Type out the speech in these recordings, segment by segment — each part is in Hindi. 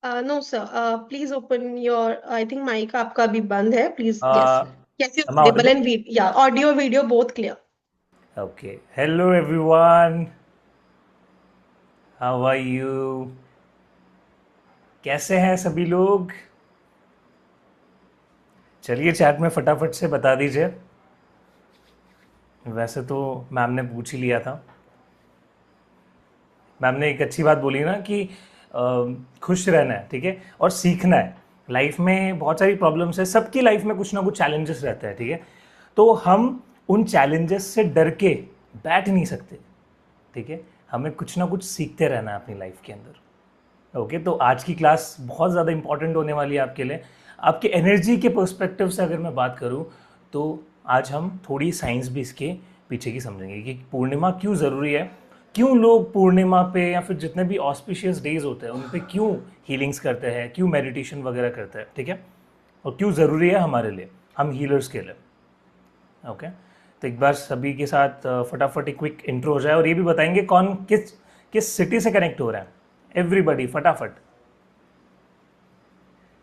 No, sir. Please open your. I think mic आपका भी बंद है. Please, yes. Uh, Yes, you're am I audible audible? and video. Yeah, audio, video both clear. Okay. Hello everyone. How are you? कैसे हैं सभी लोग? चलिए चैट में फटाफट से बता दीजिए। वैसे तो मैम ने पूछ ही लिया था। मैम ने एक अच्छी बात बोली ना कि खुश रहना है, ठीक है, और सीखना है। लाइफ में बहुत सारी प्रॉब्लम्स है, सबकी लाइफ में कुछ ना कुछ चैलेंजेस रहते हैं, ठीक है। तो हम उन चैलेंजेस से डर के बैठ नहीं सकते, ठीक है। हमें कुछ ना कुछ सीखते रहना है अपनी लाइफ के अंदर। ओके, तो आज की क्लास बहुत ज़्यादा इंपॉर्टेंट होने वाली है आपके लिए। आपके एनर्जी के पर्सपेक्टिव से अगर मैं बात करूँ तो आज हम थोड़ी साइंस भी इसके पीछे की समझेंगे कि पूर्णिमा क्यों ज़रूरी है, क्यों लोग पूर्णिमा पे या फिर जितने भी ऑस्पिशियस डेज होते हैं उन पे क्यों हीलिंग्स करते हैं, क्यों मेडिटेशन वगैरह करते हैं, ठीक है, और क्यों ज़रूरी है हमारे लिए, हम हीलर्स के लिए। ओके, तो एक बार सभी के साथ फटाफट एक क्विक इंट्रो हो जाए और ये भी बताएंगे कौन किस किस सिटी से कनेक्ट हो रहा है। एवरीबडी फटाफट।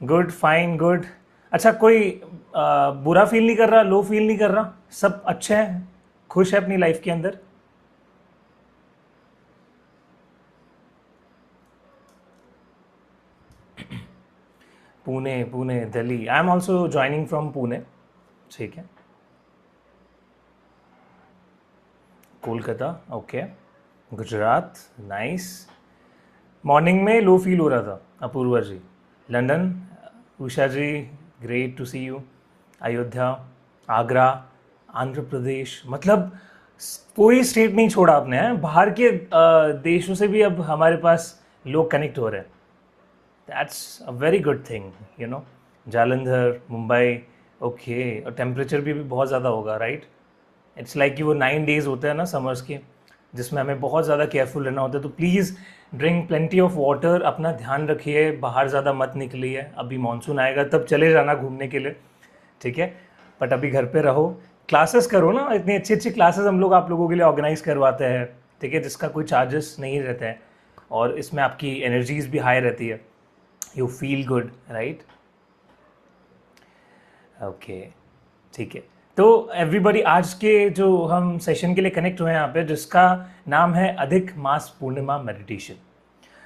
Good, fine, good. अच्छा, कोई बुरा फील नहीं कर रहा, लो फील नहीं कर रहा, सब अच्छे हैं, खुश है अपनी लाइफ के अंदर। Pune, Pune, Delhi. I am also joining from Pune, ठीक है। Kolkata, okay. Gujarat, nice. Morning में लो फील हो रहा था, Apurva ji. London, Usha ji, great to see you. Ayodhya, Agra, Andhra Pradesh, मतलब कोई स्टेट नहीं छोड़ा आपने, हैं बाहर के देशों से भी अब हमारे पास लोग कनेक्ट हो रहे हैं। That's a very good thing, you know. Jalandhar, Mumbai, okay. और टेम्परेचर भी बहुत ज़्यादा होगा, राइट। इट्स लाइक कि वो 9 डेज होते हैं ना समर्स के, जिसमें हमें बहुत ज़्यादा केयरफुल रहना होता है। तो please drink plenty of water, अपना ध्यान रखिए, बाहर ज़्यादा मत निकलिए। अभी मानसून आएगा तब चले जाना घूमने के लिए, ठीक है, बट अभी घर पे रहो। क्लासेस करो ना, इतनी अच्छी अच्छी क्लासेस हम लोग आप लोगों के लिए ऑर्गेनाइज करवाते हैं, ठीक है, जिसका कोई चार्जेस नहीं रहते हैं और इसमें आपकी एनर्जीज भी हाई रहती है, you feel good, right. Okay, ठीक है। तो एवरीबॉडी, आज के जो हम सेशन के लिए कनेक्ट हुए हैं यहाँ पे, जिसका नाम है अधिक मास पूर्णिमा मेडिटेशन।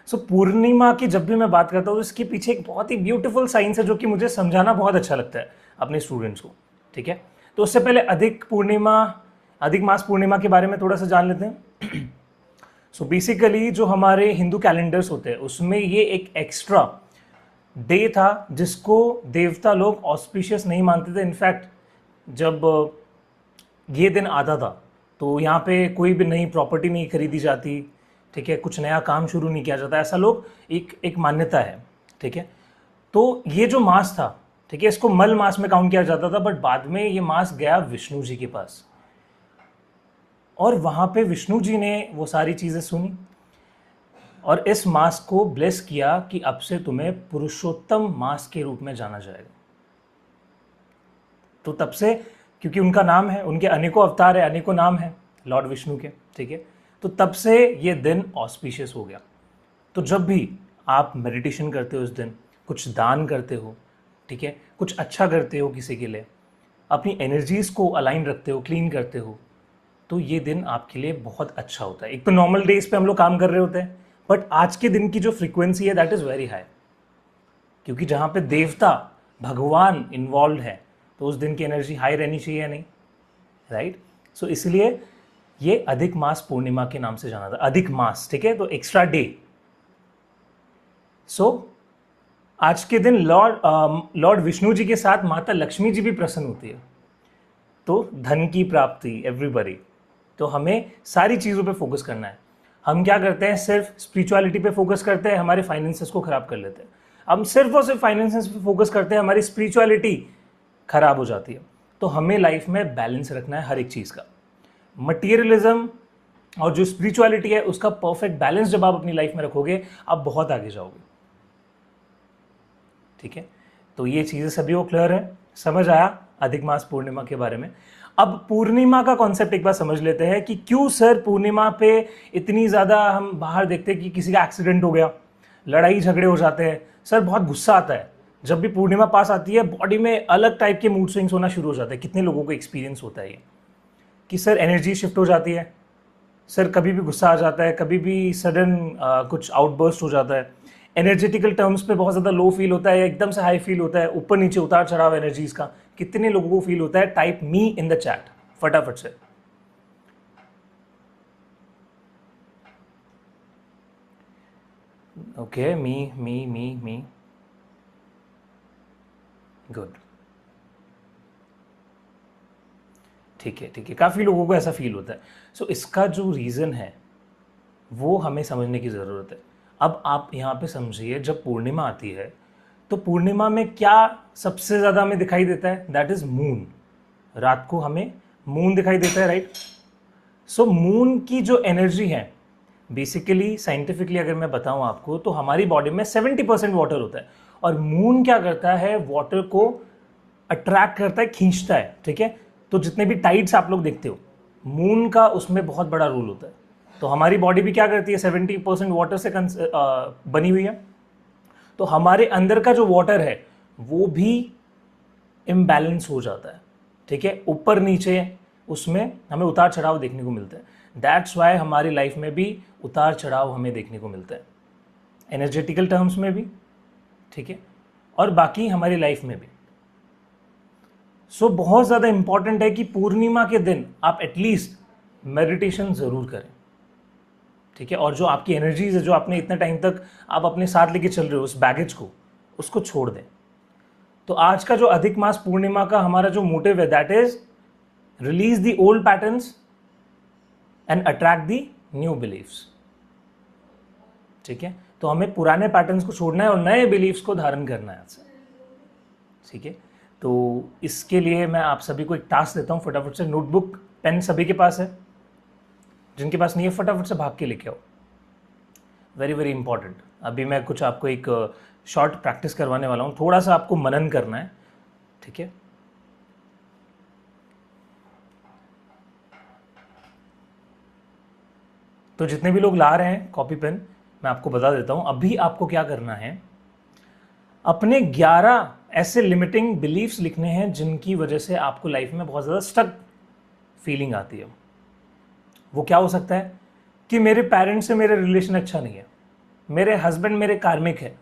सो पूर्णिमा की जब भी मैं बात करता हूँ तो इसके पीछे एक बहुत ही ब्यूटीफुल साइंस है जो कि मुझे समझाना बहुत अच्छा लगता है अपने स्टूडेंट्स को, ठीक है। तो उससे पहले अधिक मास पूर्णिमा के बारे में थोड़ा सा जान लेते हैं। सो बेसिकली जो हमारे हिंदू कैलेंडर्स होते हैं उसमें ये एक एक्स्ट्रा डे था जिसको देवता लोग ऑस्पिशियस नहीं मानते थे। इनफैक्ट जब ये दिन आता था तो यहाँ पे कोई भी नई प्रॉपर्टी नहीं खरीदी जाती, ठीक है, कुछ नया काम शुरू नहीं किया जाता, ऐसा लोग एक एक मान्यता है, ठीक है। तो ये जो मास था, ठीक है, इसको मल मास में काउंट किया जाता था, बट बाद में ये मास गया विष्णु जी के पास और वहाँ पे विष्णु जी ने वो सारी चीज़ें सुनी और इस मास को ब्लेस किया कि अब से तुम्हें पुरुषोत्तम मास के रूप में जाना जाएगा। तो तब से, क्योंकि उनका नाम है, उनके अनेकों अवतार है, अनेकों नाम है लॉर्ड विष्णु के, ठीक है, तो तब से ये दिन ऑस्पिशियस हो गया। तो जब भी आप मेडिटेशन करते हो, उस दिन कुछ दान करते हो, ठीक है, कुछ अच्छा करते हो किसी के लिए, अपनी एनर्जीज को अलाइन रखते हो, क्लीन करते हो, तो ये दिन आपके लिए बहुत अच्छा होता है। एक तो नॉर्मल डेज पे हम लोग काम कर रहे होते हैं, बट आज के दिन की जो फ्रीक्वेंसी है दैट इज़ वेरी हाई, क्योंकि जहाँ पे देवता भगवान इन्वॉल्व है तो उस दिन की एनर्जी हाई रहनी चाहिए, नहीं, राइट। सो इसलिए ये अधिक मास पूर्णिमा के नाम से जाना था, अधिक मास, ठीक है, तो एक्स्ट्रा डे। सो आज के दिन लॉर्ड विष्णु जी के साथ माता लक्ष्मी जी भी प्रसन्न होती है, तो धन की प्राप्ति, एवरीबडी। तो हमें सारी चीज़ों पे फोकस करना है। हम क्या करते हैं, सिर्फ स्पिरिचुअलिटी पे फोकस करते हैं, हमारे फाइनेंसेस को खराब कर लेते हैं। हम सिर्फ और सिर्फ फाइनेंसेस पे फोकस करते हैं, हमारी स्पिरिचुअलिटी खराब हो जाती है। तो हमें लाइफ में बैलेंस रखना है हर एक चीज़ का। मटीरियलिज्म और जो स्पिरिचुअलिटी है उसका परफेक्ट बैलेंस जब आप अपनी लाइफ में रखोगे, आप बहुत आगे जाओगे, ठीक है। तो ये चीज़ें सभी को क्लियर है, समझ आया अधिक मास पूर्णिमा के बारे में। अब पूर्णिमा का कॉन्सेप्ट एक बार समझ लेते हैं कि क्यों सर पूर्णिमा पे इतनी ज़्यादा हम बाहर देखते हैं कि किसी का एक्सीडेंट हो गया, लड़ाई झगड़े हो जाते हैं सर, बहुत गुस्सा आता है। जब भी पूर्णिमा पास आती है बॉडी में अलग टाइप के मूड स्विंग्स होना शुरू हो जाते हैं। कितने लोगों को एक्सपीरियंस होता है ये कि सर एनर्जी शिफ्ट हो जाती है, सर कभी भी गुस्सा आ जाता है, कभी भी सडन कुछ आउटबर्स्ट हो जाता है, एनर्जेटिकल टर्म्स पे बहुत ज़्यादा लो फील होता है, एकदम से हाई फील होता है, ऊपर नीचे उतार चढ़ाव एनर्जीज का कितने लोगों को फील होता है? Type me in the chat फटाफट से। ओके, मी गुड, ठीक है ठीक है, काफ़ी लोगों को ऐसा फील होता है। सो इसका जो रीज़न है वो हमें समझने की ज़रूरत है। अब आप यहाँ पे समझिए, जब पूर्णिमा आती है तो पूर्णिमा में क्या सबसे ज़्यादा हमें दिखाई देता है? That is moon. रात को हमें मून दिखाई देता है, राइट? सो मून की जो एनर्जी है, बेसिकली साइंटिफिकली अगर मैं बताऊं आपको, तो हमारी बॉडी में 70% वाटर होता है, और मून क्या करता है? वाटर को अट्रैक्ट करता है, खींचता है, ठीक है? तो जितने भी टाइड्स आप लोग देखते हो, मून का उसमें बहुत बड़ा रोल होता है। तो हमारी बॉडी भी क्या करती है? 70% वाटर से बनी हुई है। तो हमारे अंदर का जो वाटर है वो भी इम्बैलेंस हो जाता है, ठीक है? ऊपर नीचे उसमें हमें उतार चढ़ाव देखने को मिलता है। दैट्स वाई हमारी लाइफ में भी उतार चढ़ाव हमें देखने को मिलता है, एनर्जेटिकल टर्म्स में भी, ठीक है, और बाकी हमारी लाइफ में भी। सो बहुत ज़्यादा इंपॉर्टेंट है कि पूर्णिमा के दिन आप एटलीस्ट मेडिटेशन ज़रूर करें, ठीक है? और जो आपकी एनर्जीज है, जो आपने इतने टाइम तक आप अपने साथ लेके चल रहे हो, उस बैगेज को, उसको छोड़ दें। तो आज का जो अधिक मास पूर्णिमा का हमारा जो मोटिव है, that is release the old patterns and attract the new believes, ठीक है? तो हमें पुराने पैटर्न्स को छोड़ना है और नए बिलीव्स को धारण करना है आज से, ठीक है? तो इसके लिए मैं आप सभी को एक टास्क देता हूँ, फटाफट से नोटबुक पेन सभी के पास है, जिनके पास नहीं है फटाफट से भाग के लेके आओ। Very very important. अभी मैं कुछ आपको एक शॉर्ट प्रैक्टिस करवाने वाला हूँ, थोड़ा सा आपको मनन करना है, ठीक है? तो जितने भी लोग ला रहे हैं कॉपी पेन, मैं आपको बता देता हूँ अभी आपको क्या करना है। अपने 11 ऐसे लिमिटिंग बिलीफ्स लिखने हैं जिनकी वजह से आपको लाइफ में बहुत ज़्यादा स्टक फीलिंग आती है। वो क्या हो सकता है? कि मेरे पेरेंट्स से मेरा रिलेशन अच्छा नहीं है, मेरे हस्बैंड मेरे कार्मिक है,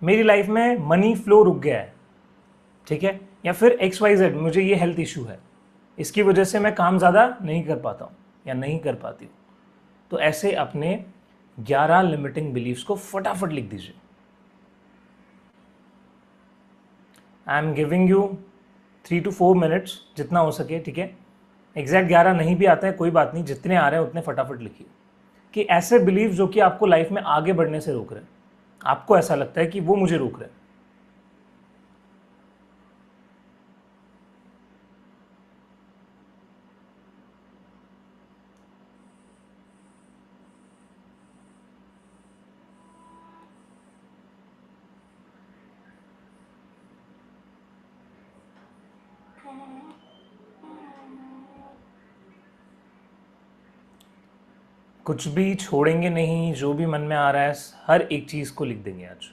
मेरी लाइफ में मनी फ्लो रुक गया है, ठीक है? या फिर XYZ, मुझे ये हेल्थ इशू है, इसकी वजह से मैं काम ज़्यादा नहीं कर पाता हूँ या नहीं कर पाती हूँ। तो ऐसे अपने 11 लिमिटिंग बिलीफ्स को फटाफट लिख दीजिए। आई am giving you 3 to 4 minutes, जितना हो सके, ठीक है? एग्जैक्ट 11 नहीं भी आता है, कोई बात नहीं, जितने आ रहे हैं उतने फटाफट लिखिए। कि ऐसे बिलीफ जो कि आपको लाइफ में आगे बढ़ने से रोक रहे हैं, आपको ऐसा लगता है कि वो मुझे रोक रहे हैं। कुछ भी छोड़ेंगे नहीं, जो भी मन में आ रहा है हर एक चीज को लिख देंगे आज।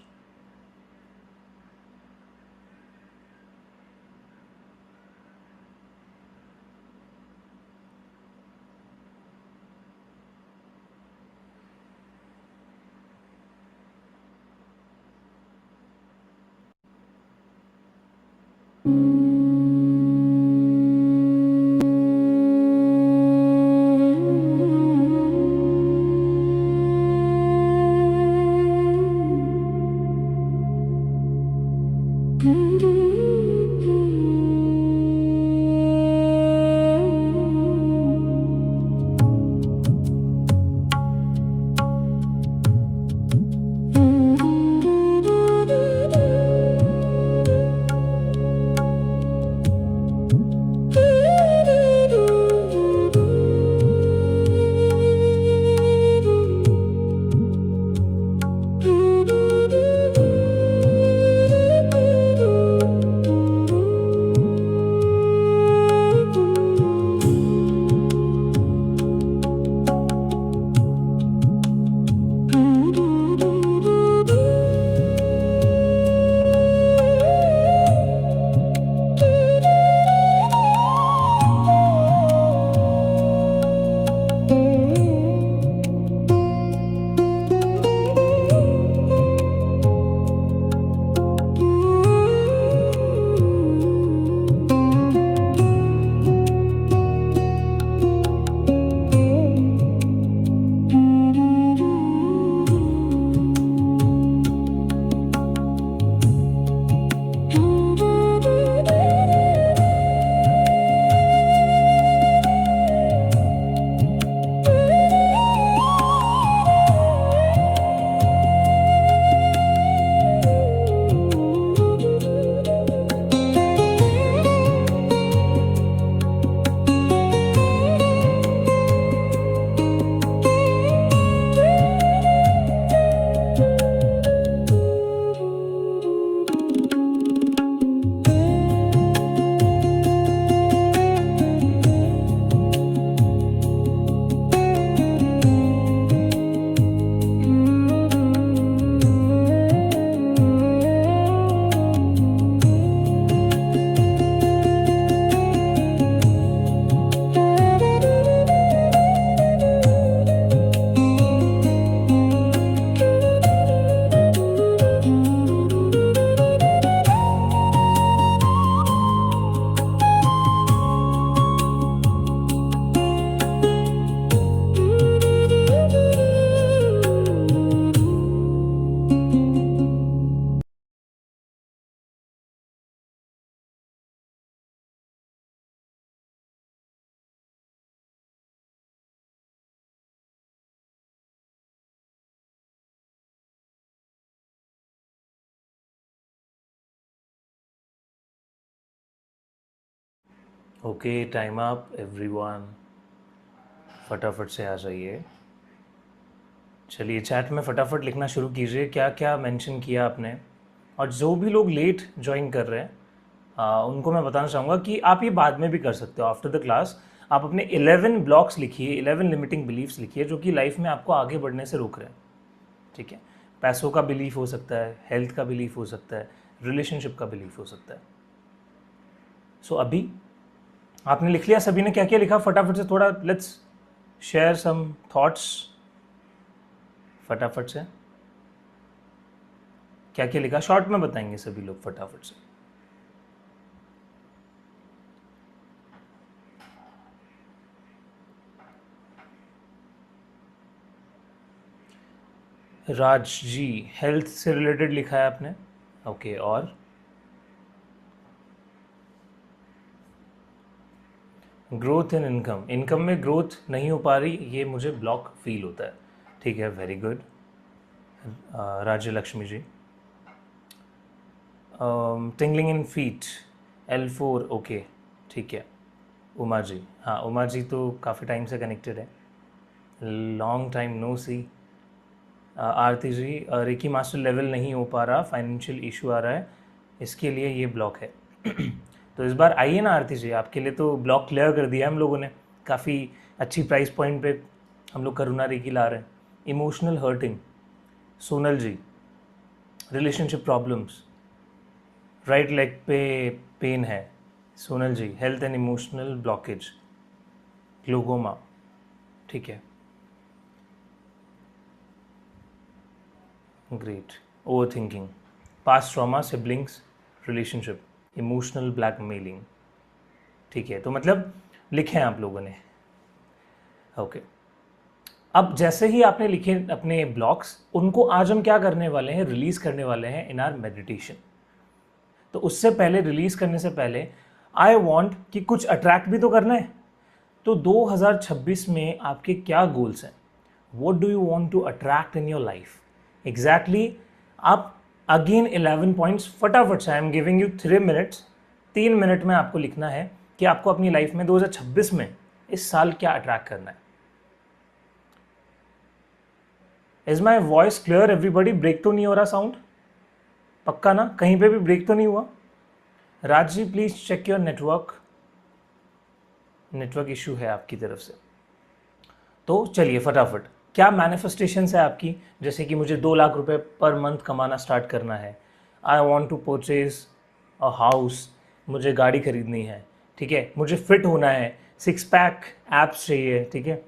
ओके, टाइम अप एवरीवन, फटाफट से आ जाइए। चलिए चैट में फटाफट लिखना शुरू कीजिए क्या क्या मेंशन किया आपने। और जो भी लोग लेट ज्वाइन कर रहे हैं उनको मैं बताना चाहूँगा कि आप ये बाद में भी कर सकते हो आफ्टर द क्लास। आप अपने 11 ब्लॉक्स लिखिए, 11 लिमिटिंग बिलीफ्स लिखिए जो कि लाइफ में आपको आगे बढ़ने से रोक रहे हैं। ठीक है, पैसों का बिलीफ हो सकता है, हेल्थ का बिलीफ हो सकता है, रिलेशनशिप का बिलीफ हो सकता है। सो अभी आपने लिख लिया, सभी ने क्या क्या लिखा फटाफट से थोड़ा लेट्स शेयर सम थॉट्स। फटाफट से क्या क्या लिखा शॉर्ट में बताएंगे सभी लोग फटाफट से। राज जी हेल्थ से रिलेटेड लिखा है आपने, ओके। और ग्रोथ इन इनकम, इनकम में ग्रोथ नहीं हो पा रही, ये मुझे ब्लॉक फील होता है। ठीक है, very good Rajya Lakshmi ji. Tingling in feet L4, okay ठीक है। उमा जी, हाँ उमा जी तो काफ़ी टाइम से कनेक्टेड है, लॉन्ग टाइम नो सी। आरती जी रेकी मास्टर लेवल नहीं हो पा रहा, फाइनेंशियल इशू आ रहा है, इसके लिए ये ब्लॉक है। तो इस बार आइए ना आरती जी, आपके लिए तो ब्लॉक क्लियर कर दिया हम लोगों ने, काफ़ी अच्छी प्राइस पॉइंट पे हम लोग करुणा रेकी ला रहे हैं। Emotional hurting Sonal ji, relationship problems, right leg पे पेन है Sonal ji, health and emotional blockage, glaucoma, ठीक है great. Over thinking, past trauma, siblings, relationship, emotional blackmailing, ठीक है। तो मतलब लिखे हैं आप लोगों ने, ओके। अब जैसे ही आपने लिखे अपने ब्लॉक्स, उनको आज हम क्या करने वाले हैं, रिलीज करने वाले हैं इन आर मेडिटेशन। तो उससे पहले, रिलीज करने से पहले आई वॉन्ट कि कुछ अट्रैक्ट भी तो करना है। तो 2026 में आपके क्या गोल्स हैं, what do you want to attract in your life exactly. आप अगेन 11 पॉइंट्स फटाफट से, I am giving you 3 minutes, 3 minute में आपको लिखना है कि आपको अपनी लाइफ में 2026 में इस साल क्या अट्रैक्ट करना है। Is my voice clear everybody? Break तो नहीं हो रहा साउंड? पक्का ना, कहीं पे भी ब्रेक तो नहीं हुआ? Raj ji please check your network, network issue है आपकी तरफ से। तो चलिए फटाफट, क्या मैनिफेस्टेशन है आपकी, जैसे कि मुझे 2 लाख रुपए पर मंथ कमाना स्टार्ट करना है, I want to purchase a house, मुझे गाड़ी खरीदनी है, ठीक है, मुझे फिट होना है, 6 पैक एप्स चाहिए, ठीक है,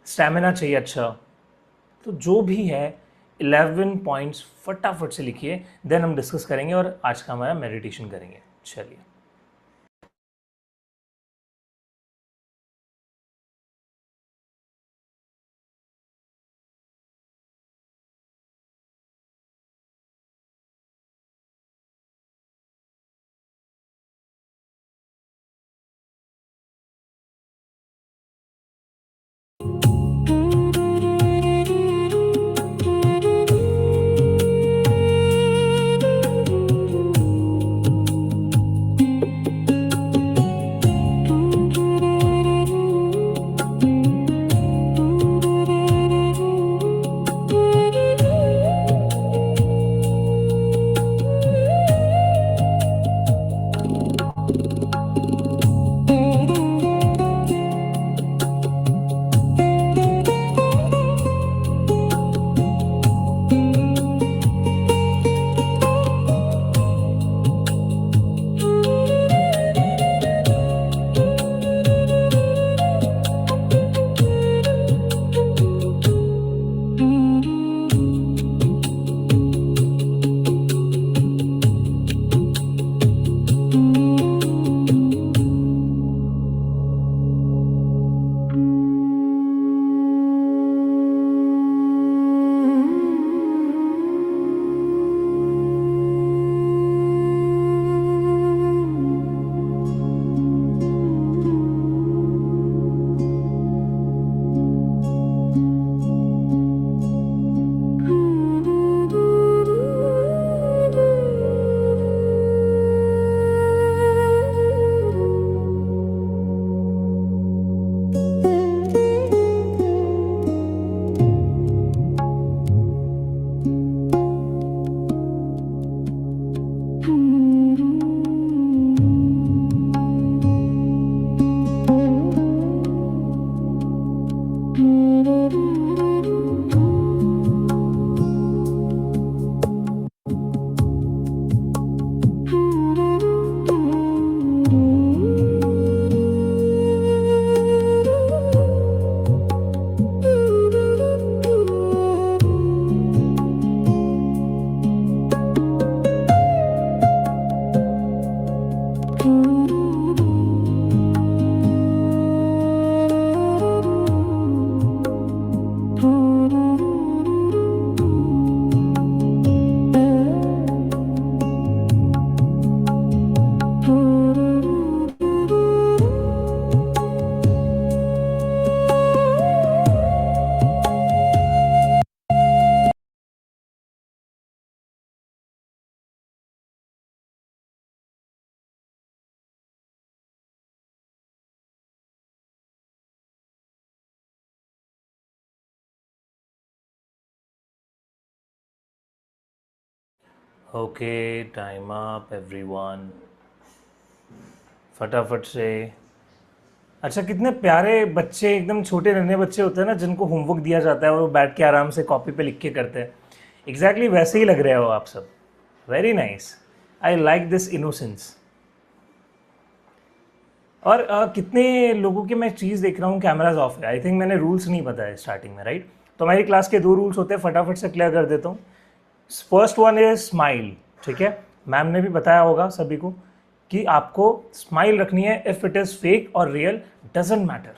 स्टैमिना चाहिए अच्छा। तो जो भी है 11 पॉइंट्स फटाफट से लिखिए, देन हम डिस्कस करेंगे और आज का हमारा मेडिटेशन करेंगे। चलिए ओके, टाइम अप एवरीवन, फटाफट से। अच्छा, कितने प्यारे बच्चे, एकदम छोटे नन्हे बच्चे होते हैं ना, जिनको होमवर्क दिया जाता है और वो बैठ के आराम से कॉपी पे लिख के करते हैं। एग्जैक्टली वैसे ही लग रहे हो आप सब। Very nice, I like this innocence. और कितने लोगों के मैं चीज़ देख रहा हूँ, कैमराज ऑफ है। आई थिंक मैंने रूल्स नहीं बताया स्टार्टिंग में, राइट? तो हमारी क्लास के 2 रूल्स होते हैं, फटाफट से क्लियर कर देता हूँ। फर्स्ट वन इज स्माइल, ठीक है? मैम ने भी बताया होगा सभी को कि आपको स्माइल रखनी है। इफ इट इज फेक और रियल डजेंट मैटर।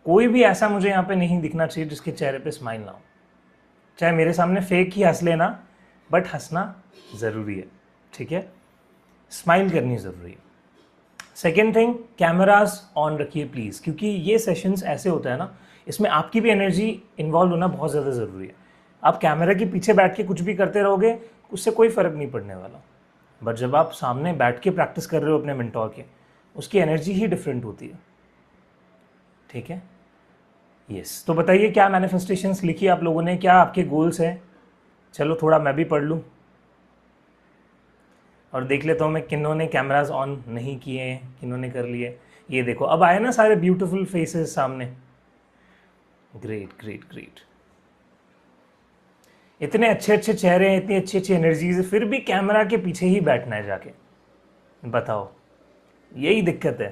कोई भी ऐसा मुझे यहाँ पे नहीं दिखना चाहिए जिसके चेहरे पे स्माइल ना हो। चाहे मेरे सामने फेक ही हंस लेना, बट हंसना जरूरी है, ठीक है? स्माइल करनी जरूरी है। सेकेंड थिंग, कैमराज ऑन रखिए प्लीज़, क्योंकि ये सेशंस ऐसे होता है ना, इसमें आपकी भी एनर्जी इन्वॉल्व होना बहुत ज़्यादा ज़रूरी है। आप कैमरा के पीछे बैठ के कुछ भी करते रहोगे, उससे कोई फ़र्क नहीं पड़ने वाला। बट जब आप सामने बैठ के प्रैक्टिस कर रहे हो अपने मेंटोर के, उसकी एनर्जी ही डिफरेंट होती है, ठीक है? यस, तो बताइए क्या मैनिफेस्टेशंस लिखी आप लोगों ने, क्या आपके गोल्स हैं? चलो थोड़ा मैं भी पढ़ लूँ और देख लेता हूँ मैं किन्होंने कैमराज ऑन नहीं किए हैं, किन्होंने कर लिए। ये देखो, अब आए ना सारे ब्यूटीफुल फेसेस सामने। Great great great. इतने अच्छे अच्छे चेहरे हैं, इतनी अच्छी अच्छी एनर्जीज, फिर भी कैमरा के पीछे ही बैठना है जाके। बताओ, यही दिक्कत है।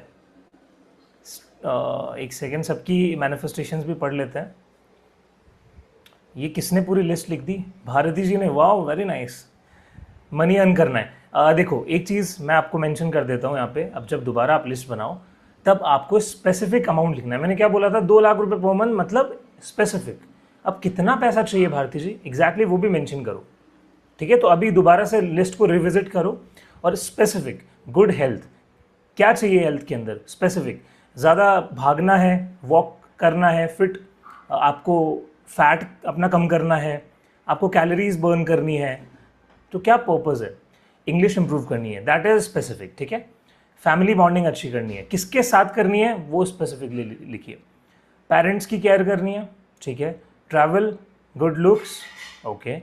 एक सेकेंड, सबकी मैनिफेस्टेशंस भी पढ़ लेते हैं। ये किसने पूरी लिस्ट लिख दी? भारती जी ने, वाह वेरी नाइस। मनी अर्न करना है। देखो, एक चीज़ मैं आपको मेंशन कर देता हूँ यहाँ पे। अब जब दोबारा आप लिस्ट बनाओ, तब आपको स्पेसिफिक अमाउंट लिखना है। मैंने क्या बोला था? 2 लाख रुपए पर मंथ, मतलब स्पेसिफिक। अब कितना पैसा चाहिए भारती जी, एग्जैक्टली वो भी मेंशन करो, ठीक है? तो अभी दोबारा से लिस्ट को रिविजिट करो और स्पेसिफिक। गुड हेल्थ, क्या चाहिए हेल्थ के अंदर? स्पेसिफिक। ज़्यादा भागना है, वॉक करना है, फिट, आपको फैट अपना कम करना है, आपको कैलोरीज बर्न करनी है, तो क्या पर्पज़ है? इंग्लिश इंप्रूव करनी है, दैट इज स्पेसिफिक, ठीक है? फैमिली बॉन्डिंग अच्छी करनी है, किसके साथ करनी है वो स्पेसिफिकली लिखिए। पेरेंट्स की केयर करनी है, ठीक है? Travel, good looks, okay.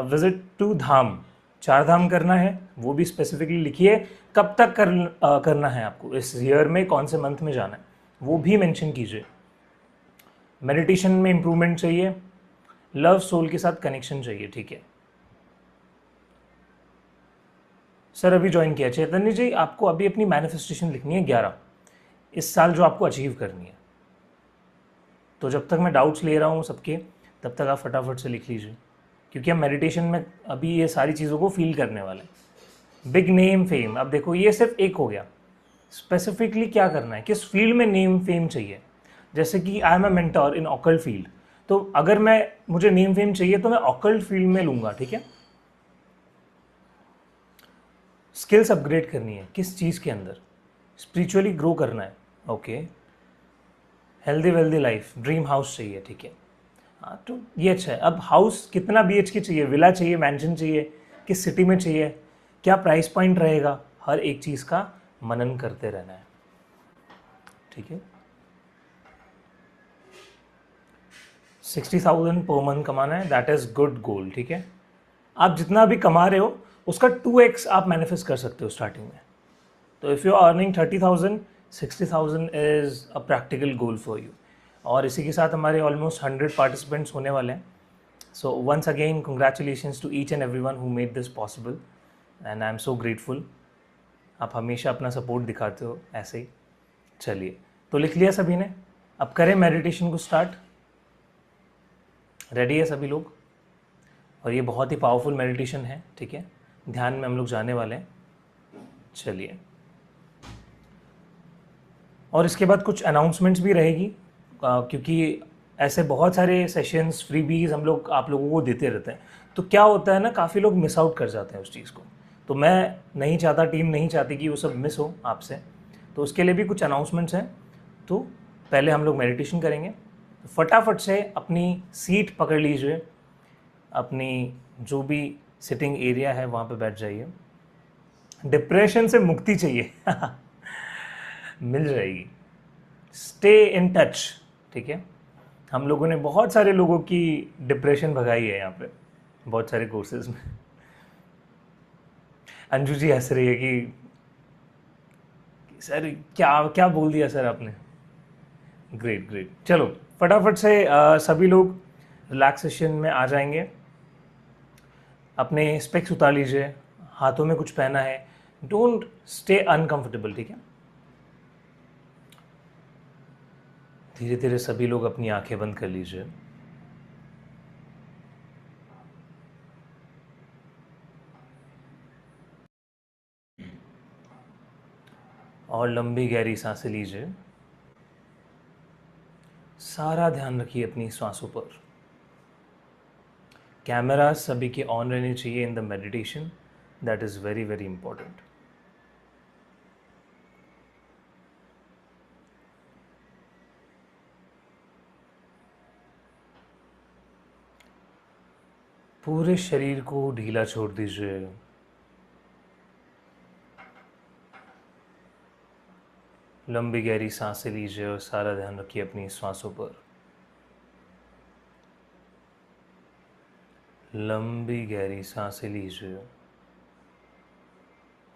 Visit to Dham, 4 Dham करना है, वो भी स्पेसिफिकली लिखिए। कब तक करना है आपको, इस ईयर में कौन से मंथ में जाना है, वो भी मेंशन कीजिए। मेडिटेशन में इंप्रूवमेंट चाहिए, लव सोल के साथ कनेक्शन चाहिए, ठीक है? सर अभी ज्वाइन किया। चैतन्य जी, आपको अभी अपनी मैनिफेस्टेशन लिखनी है 11 इस साल जो आपको अचीव करनी है। तो जब तक मैं डाउट्स ले रहा हूँ सबके, तब तक आप फटाफट से लिख लीजिए, क्योंकि हम मेडिटेशन में अभी ये सारी चीज़ों को फील करने वाले हैं। बिग नेम फेम, अब देखो ये सिर्फ एक हो गया। स्पेसिफिकली क्या करना है, किस फील्ड में नेम फेम चाहिए? जैसे कि I am a mentor in occult field, तो अगर मुझे नेम फेम चाहिए तो मैं ऑकल्ट फील्ड में लूँगा, ठीक है? स्किल्स अपग्रेड करनी है, किस चीज़ के अंदर? स्पिरिचुअली ग्रो करना है, okay. Healthy wealthy life, dream house चाहिए, ठीक है? हाँ, तो ये अच्छा है। अब हाउस कितना BHK चाहिए, विला चाहिए, मैंशन चाहिए, किस सिटी में चाहिए, क्या प्राइस पॉइंट रहेगा, हर एक चीज़ का मनन करते रहना है, ठीक है? 60,000 पर मंथ कमाना है, दैट इज़ गुड गोल, ठीक है? आप जितना भी कमा रहे हो उसका 2x आप मैनिफेस्ट कर सकते हो स्टार्टिंग में। तो if you are earning 30,000, 60,000 is a practical goal for you. और इसी के साथ हमारे ऑलमोस्ट 100 पार्टिसिपेंट्स होने वाले हैं। So once again congratulations to each and everyone who made this possible, and I am so grateful. आप हमेशा अपना सपोर्ट दिखाते हो ऐसे ही। चलिए, तो लिख लिया सभी ने? अब करें मेडिटेशन को स्टार्ट। रेडी है सभी लोग? और ये बहुत ही पावरफुल मेडिटेशन है, ठीक है? ध्यान में हम लोग जाने वाले हैं। चलिए, और इसके बाद कुछ अनाउंसमेंट्स भी रहेगी, क्योंकि ऐसे बहुत सारे सेशंस, फ्रीबीज हम लोग आप लोगों को देते रहते हैं। तो क्या होता है ना, काफ़ी लोग मिस आउट कर जाते हैं उस चीज़ को। तो मैं नहीं चाहता, टीम नहीं चाहती कि वो सब मिस हो आपसे। तो उसके लिए भी कुछ अनाउंसमेंट्स हैं। तो पहले हम लोग मेडिटेशन करेंगे, तो फटाफट से अपनी सीट पकड़ लीजिए, अपनी जो भी सिटिंग एरिया है वहाँ पे बैठ जाइए। डिप्रेशन से मुक्ति चाहिए मिल जाएगी। स्टे इन टच, ठीक है? हम लोगों ने बहुत सारे लोगों की डिप्रेशन भगाई है यहाँ पे, बहुत सारे कोर्सेज में। अंजू जी हंस रही है कि सर क्या क्या बोल दिया सर आपने। ग्रेट ग्रेट, चलो फटाफट से सभी लोग रिलैक्सेशन में आ जाएंगे। अपने स्पेक्स उतार लीजिए, हाथों में कुछ पहना है, डोंट स्टे अनकंफर्टेबल, ठीक है। धीरे धीरे सभी लोग अपनी आंखें बंद कर लीजिए। और लंबी गहरी सांसें लीजिए। सारा ध्यान रखिए अपनी सांसों पर। कैमरा सभी के ऑन रहने चाहिए in the meditation, that is very very important. पूरे शरीर को ढीला छोड़ दीजिए। लंबी गहरी सांसें लीजिए और सारा ध्यान रखिए अपनी सांसों पर। लंबी गहरी सांसें लीजिए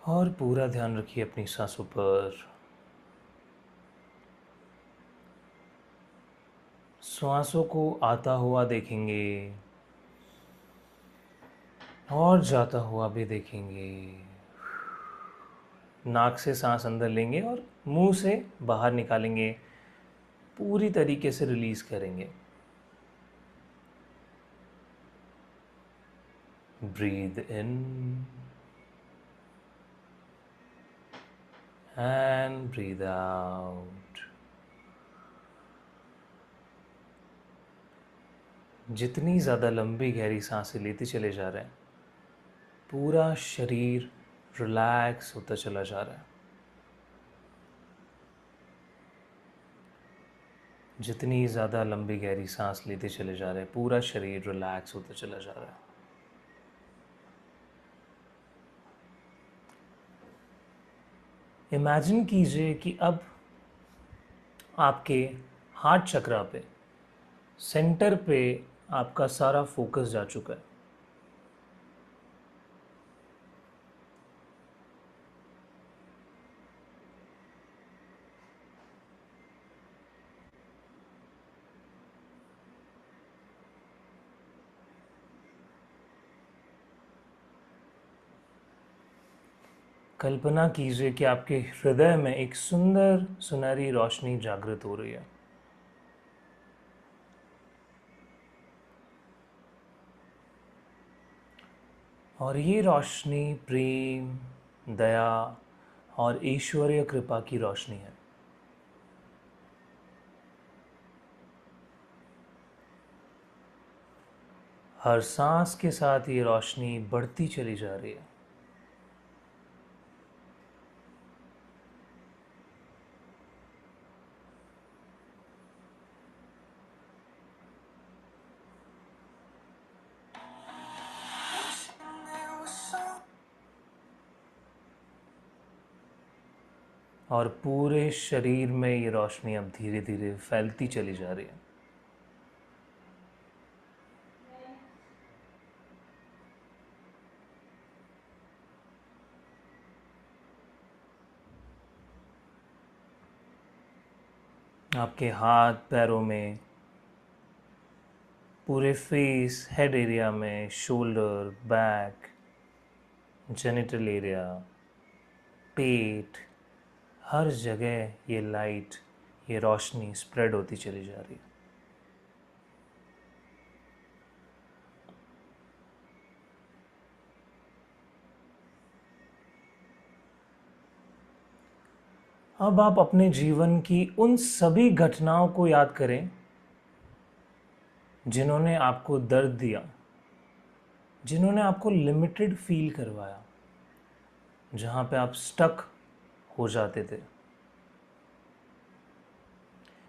और पूरा ध्यान रखिए अपनी सांसों पर। सांसों को आता हुआ देखेंगे और जाता हुआ भी देखेंगे। नाक से सांस अंदर लेंगे और मुंह से बाहर निकालेंगे, पूरी तरीके से रिलीज करेंगे। Breathe in and breathe out. जितनी ज़्यादा लंबी गहरी सांसें लेते चले जा रहे हैं, पूरा शरीर रिलैक्स होता चला जा रहा है। जितनी ज़्यादा लंबी गहरी सांस लेते चले जा रहे हैं, पूरा शरीर रिलैक्स होता चला जा रहा है। इमेजिन कीजिए कि अब आपके हार्ट चक्रा पे, सेंटर पे आपका सारा फोकस जा चुका है। कल्पना कीजिए कि आपके हृदय में एक सुंदर सुनहरी रोशनी जागृत हो रही है। और ये रोशनी प्रेम, दया और ईश्वरीय कृपा की रोशनी है। हर सांस के साथ ये रोशनी बढ़ती चली जा रही है। और पूरे शरीर में ये रोशनी अब धीरे धीरे फैलती चली जा रही है। आपके हाथ पैरों में, पूरे फेस, हेड एरिया में, शोल्डर, बैक, जेनिटल एरिया, पेट, हर जगह ये लाइट, ये रोशनी स्प्रेड होती चली जा रही है। अब आप अपने जीवन की उन सभी घटनाओं को याद करें जिन्होंने आपको दर्द दिया, जिन्होंने आपको लिमिटेड फील करवाया, जहां पे आप स्टक हो जाते थे,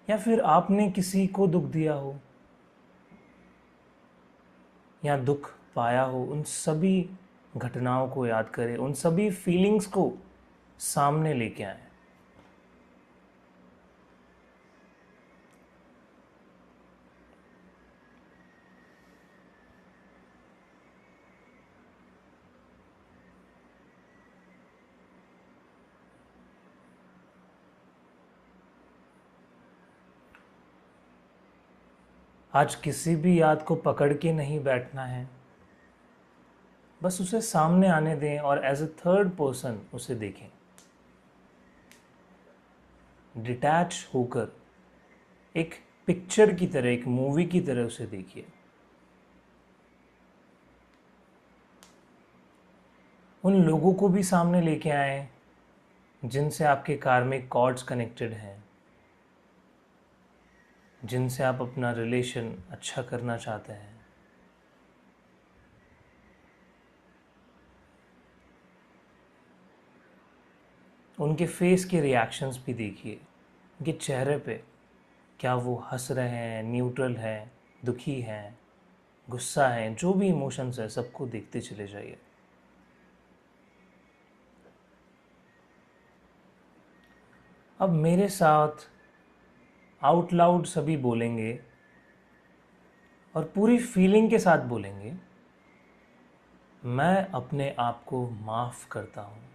या फिर आपने किसी को दुख दिया हो या दुख पाया हो। उन सभी घटनाओं को याद करें, उन सभी फीलिंग्स को सामने लेके आए। आज किसी भी याद को पकड़ के नहीं बैठना है, बस उसे सामने आने दें और एज अ थर्ड पर्सन उसे देखें, डिटैच होकर, एक पिक्चर की तरह, एक मूवी की तरह उसे देखिए। उन लोगों को भी सामने लेके आए जिनसे आपके कार्मिक कॉर्ड्स कनेक्टेड हैं, जिनसे आप अपना रिलेशन अच्छा करना चाहते हैं। उनके फेस के रिएक्शंस भी देखिए, उनके चेहरे पे क्या वो हंस रहे हैं, न्यूट्रल हैं, दुखी हैं, गुस्सा है, जो भी इमोशंस है सबको देखते चले जाइए। अब मेरे साथ आउट लाउड सभी बोलेंगे और पूरी फीलिंग के साथ बोलेंगे, मैं अपने आप को माफ़ करता हूँ।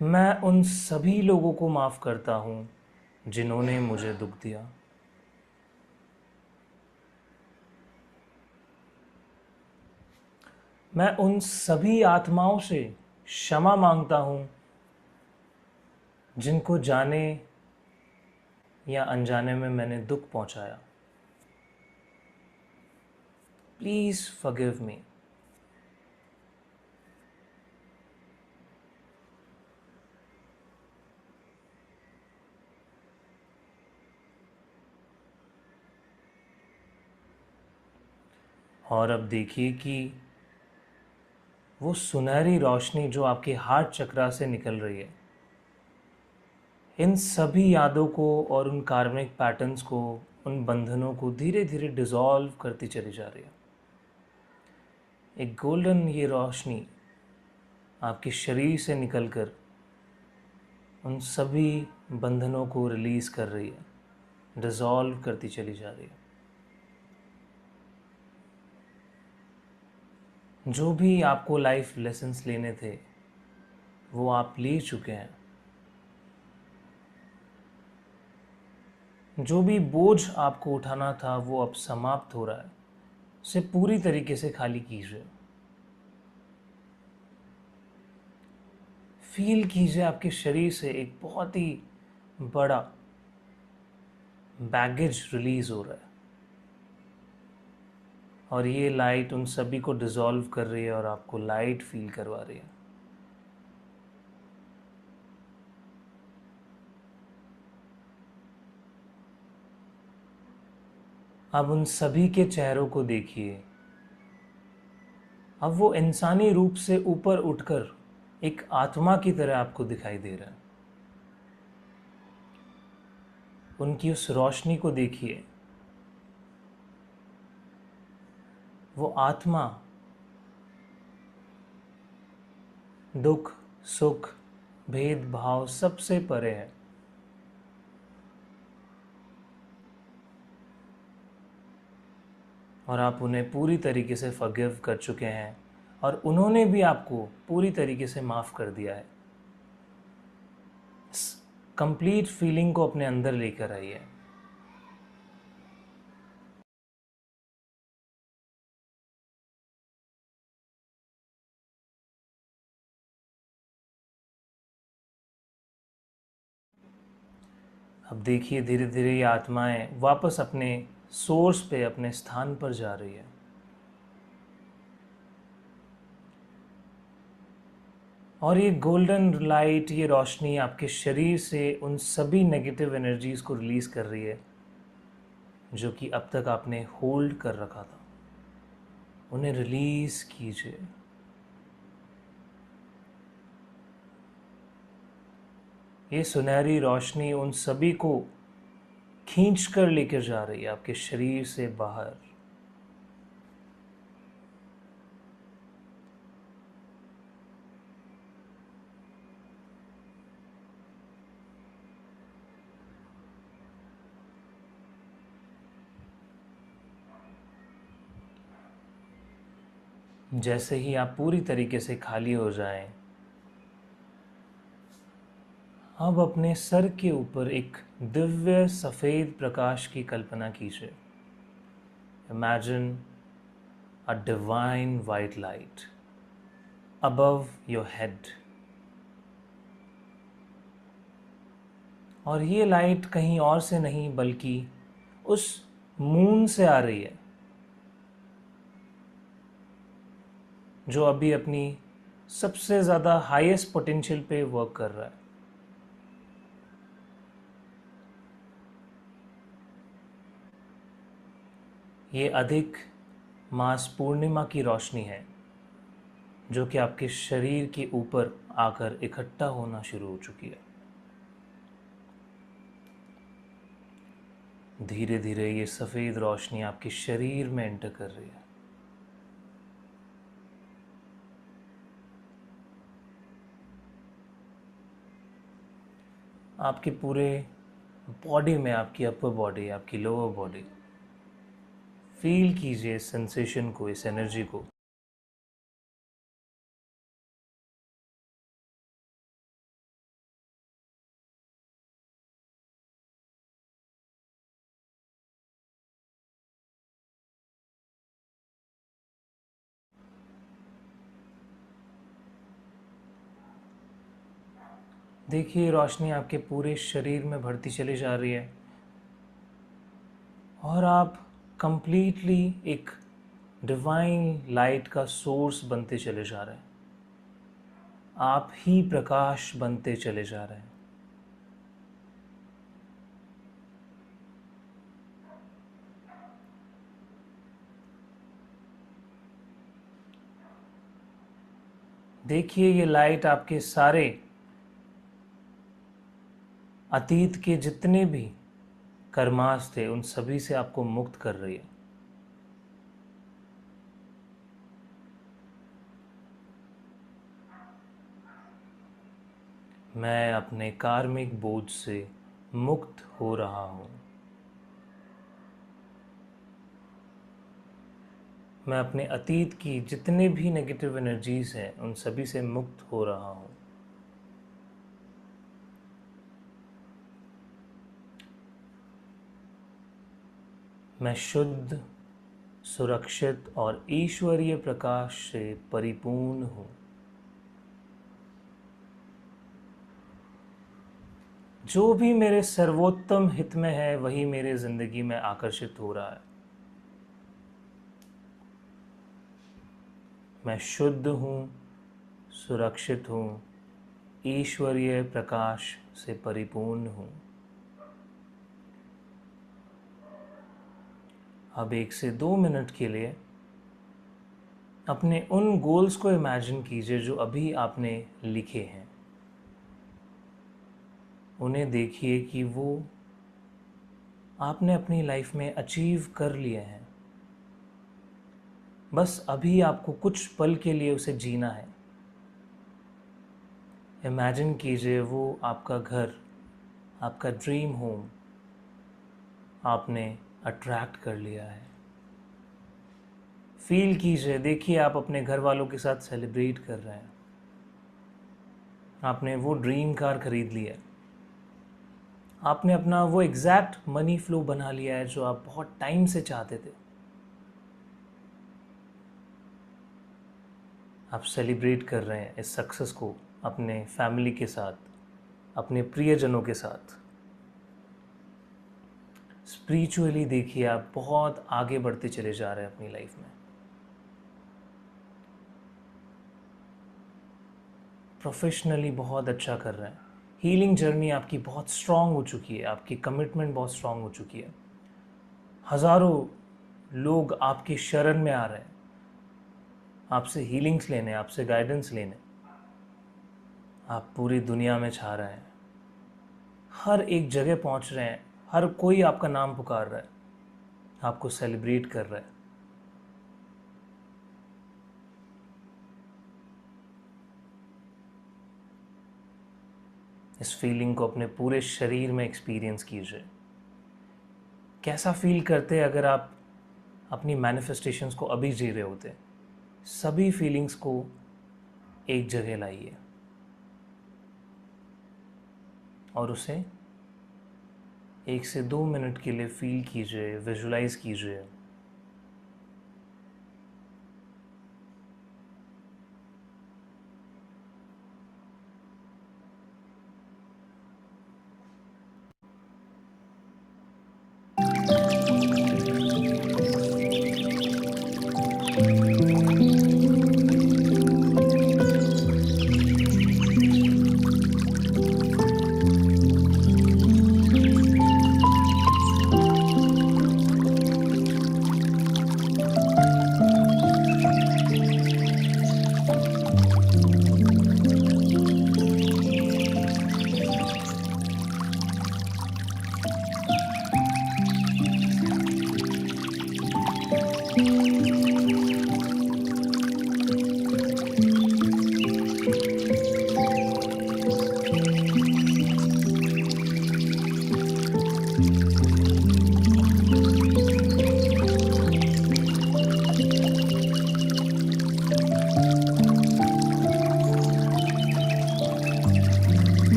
मैं उन सभी लोगों को माफ़ करता हूँ जिन्होंने मुझे दुख दिया। मैं उन सभी आत्माओं से क्षमा मांगता हूँ जिनको जाने या अनजाने में मैंने दुख पहुँचाया। Please forgive me. और अब देखिए कि वो सुनहरी रोशनी जो आपके हार्ट चक्रा से निकल रही है, इन सभी यादों को और उन कार्मिक पैटर्न्स को, उन बंधनों को धीरे धीरे डिसॉल्व करती चली जा रही है। एक गोल्डन ये रोशनी आपके शरीर से निकलकर उन सभी बंधनों को रिलीज़ कर रही है, डिसॉल्व करती चली जा रही है। जो भी आपको लाइफ लेसन्स लेने थे वो आप ले चुके हैं। जो भी बोझ आपको उठाना था वो अब समाप्त हो रहा है। उसे पूरी तरीके से खाली कीजिए। फील कीजिए आपके शरीर से एक बहुत ही बड़ा बैगेज रिलीज हो रहा है और ये लाइट उन सभी को डिसॉल्व कर रही है और आपको लाइट फील करवा रही है। अब उन सभी के चेहरों को देखिए। अब वो इंसानी रूप से ऊपर उठकर एक आत्मा की तरह आपको दिखाई दे रहा है। उनकी उस रोशनी को देखिए। वो आत्मा दुख, सुख, भेदभाव सबसे परे है। और आप उन्हें पूरी तरीके से फॉरगिव कर चुके हैं और उन्होंने भी आपको पूरी तरीके से माफ़ कर दिया है। इस कंप्लीट फीलिंग को अपने अंदर लेकर आइए। अब देखिए धीरे धीरे ये आत्माएं वापस अपने सोर्स पे, अपने स्थान पर जा रही है। और ये गोल्डन लाइट, ये रोशनी आपके शरीर से उन सभी नेगेटिव एनर्जीज को रिलीज कर रही है जो कि अब तक आपने होल्ड कर रखा था। उन्हें रिलीज कीजिए। ये सुनहरी रोशनी उन सभी को खींच कर लेकर जा रही है आपके शरीर से बाहर। जैसे ही आप पूरी तरीके से खाली हो जाएं, अब अपने सर के ऊपर एक दिव्य सफ़ेद प्रकाश की कल्पना कीजिए। Imagine a divine white light above your head। और ये लाइट कहीं और से नहीं बल्कि उस मून से आ रही है जो अभी अपनी सबसे ज़्यादा हाईएस्ट पोटेंशियल पे वर्क कर रहा है। ये अधिक मास पूर्णिमा की रोशनी है जो कि आपके शरीर के ऊपर आकर इकट्ठा होना शुरू हो चुकी है। धीरे धीरे ये सफ़ेद रोशनी आपके शरीर में एंटर कर रही है। आपके पूरे बॉडी में, आपकी अपर बॉडी, आपकी लोअर बॉडी, फील कीजिए इस सेंसेशन को, इस एनर्जी को। देखिए रोशनी आपके पूरे शरीर में बढ़ती चली जा रही है और आप कंप्लीटली एक डिवाइन लाइट का सोर्स बनते चले जा रहे हैं। आप ही प्रकाश बनते चले जा रहे हैं। देखिए ये लाइट आपके सारे अतीत के जितने भी कर्मास थे उन सभी से आपको मुक्त कर रही है। मैं अपने कार्मिक बोझ से मुक्त हो रहा हूँ। मैं अपने अतीत की जितने भी नेगेटिव एनर्जीज हैं उन सभी से मुक्त हो रहा हूँ। मैं शुद्ध, सुरक्षित और ईश्वरीय प्रकाश से परिपूर्ण हूँ। जो भी मेरे सर्वोत्तम हित में है वही मेरे जिंदगी में आकर्षित हो रहा है। मैं शुद्ध हूँ, सुरक्षित हूँ, ईश्वरीय प्रकाश से परिपूर्ण हूँ। अब 1 से 2 मिनट के लिए अपने उन गोल्स को इमेजिन कीजिए जो अभी आपने लिखे हैं। उन्हें देखिए कि वो आपने अपनी लाइफ में अचीव कर लिए हैं। बस अभी आपको कुछ पल के लिए उसे जीना है। इमेजिन कीजिए वो आपका घर, आपका ड्रीम होम आपने अट्रैक्ट कर लिया है। फील कीजिए, देखिए आप अपने घर वालों के साथ सेलिब्रेट कर रहे हैं। आपने वो ड्रीम कार खरीद ली है। आपने अपना वो एग्जैक्ट मनी फ्लो बना लिया है जो आप बहुत टाइम से चाहते थे। आप सेलिब्रेट कर रहे हैं इस सक्सेस को अपने फैमिली के साथ, अपने प्रियजनों के साथ। स्पिरिचुअली देखिए आप बहुत आगे बढ़ते चले जा रहे हैं अपनी लाइफ में। प्रोफेशनली बहुत अच्छा कर रहे हैं। हीलिंग जर्नी आपकी बहुत स्ट्रांग हो चुकी है, आपकी कमिटमेंट बहुत स्ट्रांग हो चुकी है। हज़ारों लोग आपकी शरण में आ रहे हैं, आपसे हीलिंग्स लेने, आपसे गाइडेंस लेने। आप पूरी दुनिया में छा रहे हैं, हर एक जगह पहुंच रहे हैं, हर कोई आपका नाम पुकार रहा है, आपको सेलिब्रेट कर रहा है। इस फीलिंग को अपने पूरे शरीर में एक्सपीरियंस कीजिए। कैसा फील करते अगर आप अपनी मैनिफेस्टेशंस को अभी जी रहे होते। सभी फीलिंग्स को एक जगह लाइए। और उसे 1 से 2 मिनट के लिए फील कीजिए, विजुलाइज कीजिए।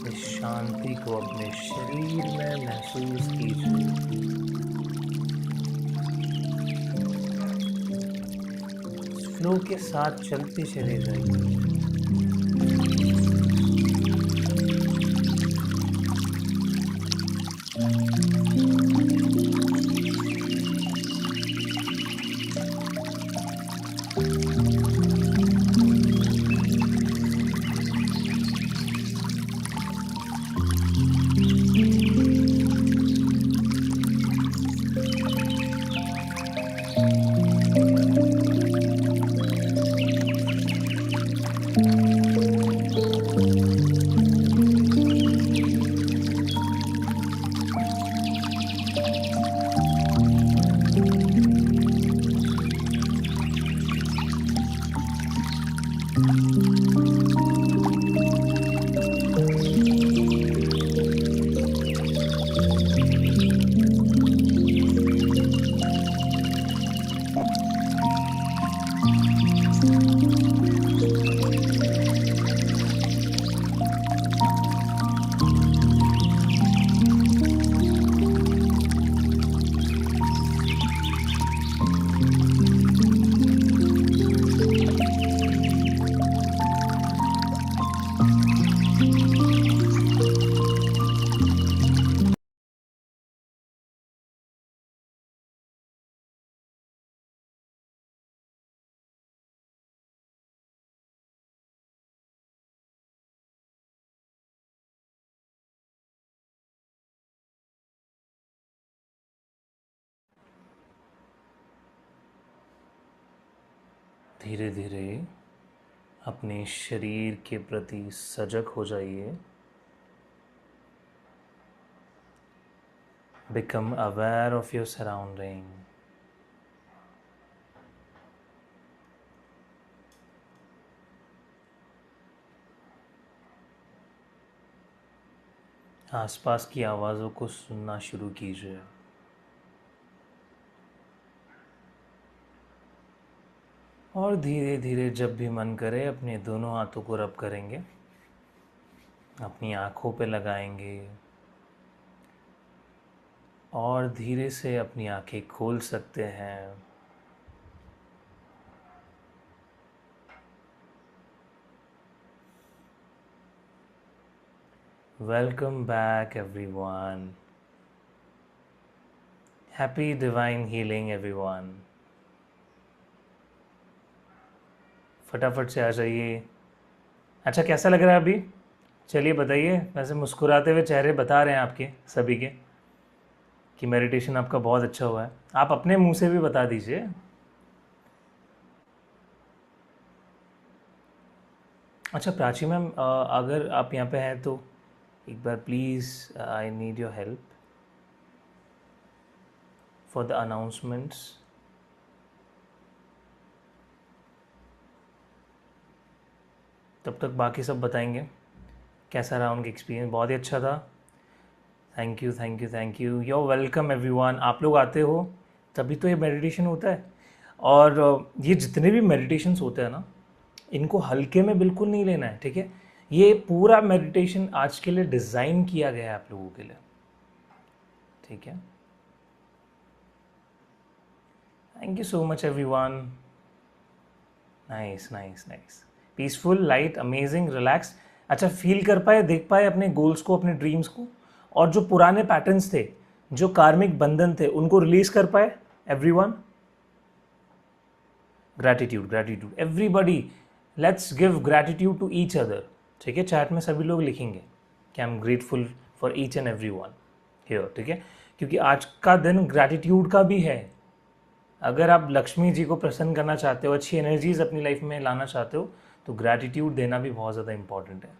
इस शांति को अपने शरीर में महसूस कीजिए। फ्लो के साथ चलते चले जाइए। धीरे धीरे अपने शरीर के प्रति सजग हो जाइए। Become aware of your surrounding. आसपास की आवाज़ों को सुनना शुरू कीजिए। और धीरे धीरे जब भी मन करे अपने दोनों हाथों को रब करेंगे। अपनी आँखों पे लगाएंगे और धीरे से अपनी आँखें खोल सकते हैं। Welcome back everyone. Happy divine healing everyone. फटाफट से आ जाइए। अच्छा, कैसा लग रहा है अभी? चलिए बताइए। वैसे मुस्कुराते हुए चेहरे बता रहे हैं आपके सभी के कि मेडिटेशन आपका बहुत अच्छा हुआ है। आप अपने मुंह से भी बता दीजिए। अच्छा प्राची मैम, अगर आप यहाँ पे हैं तो एक बार please, I need your help for the announcements. तब तक बाकी सब बताएंगे कैसा रहा उनका एक्सपीरियंस। बहुत ही अच्छा था। Thank you thank you thank you. Your welcome everyone. आप लोग आते हो तभी तो ये मेडिटेशन होता है। और ये जितने भी मेडिटेशंस होते हैं ना, इनको हल्के में बिल्कुल नहीं लेना है, ठीक है। ये पूरा मेडिटेशन आज के लिए डिज़ाइन किया गया है आप लोगों के लिए, ठीक है। Thank you so much everyone. Nice nice nice. Peaceful, light, amazing, relax. अच्छा, फील कर पाए, देख पाए अपने गोल्स को, अपने ड्रीम्स को, और जो पुराने पैटर्न्स थे, जो कार्मिक बंधन थे, उनको रिलीज कर पाए everyone. Gratitude gratitude everybody. Let's give gratitude to each other, ठीक है। चैट में सभी लोग लिखेंगे कि I am grateful for each and every one here, ठीक है। क्योंकि आज का दिन ग्रैटिट्यूड का भी है। अगर आप लक्ष्मी जी को प्रसन्न करना चाहते हो, अच्छी एनर्जीज अपनी लाइफ में लाना चाहते हो, तो ग्रैटिट्यूड देना भी बहुत ज़्यादा इंपॉर्टेंट है,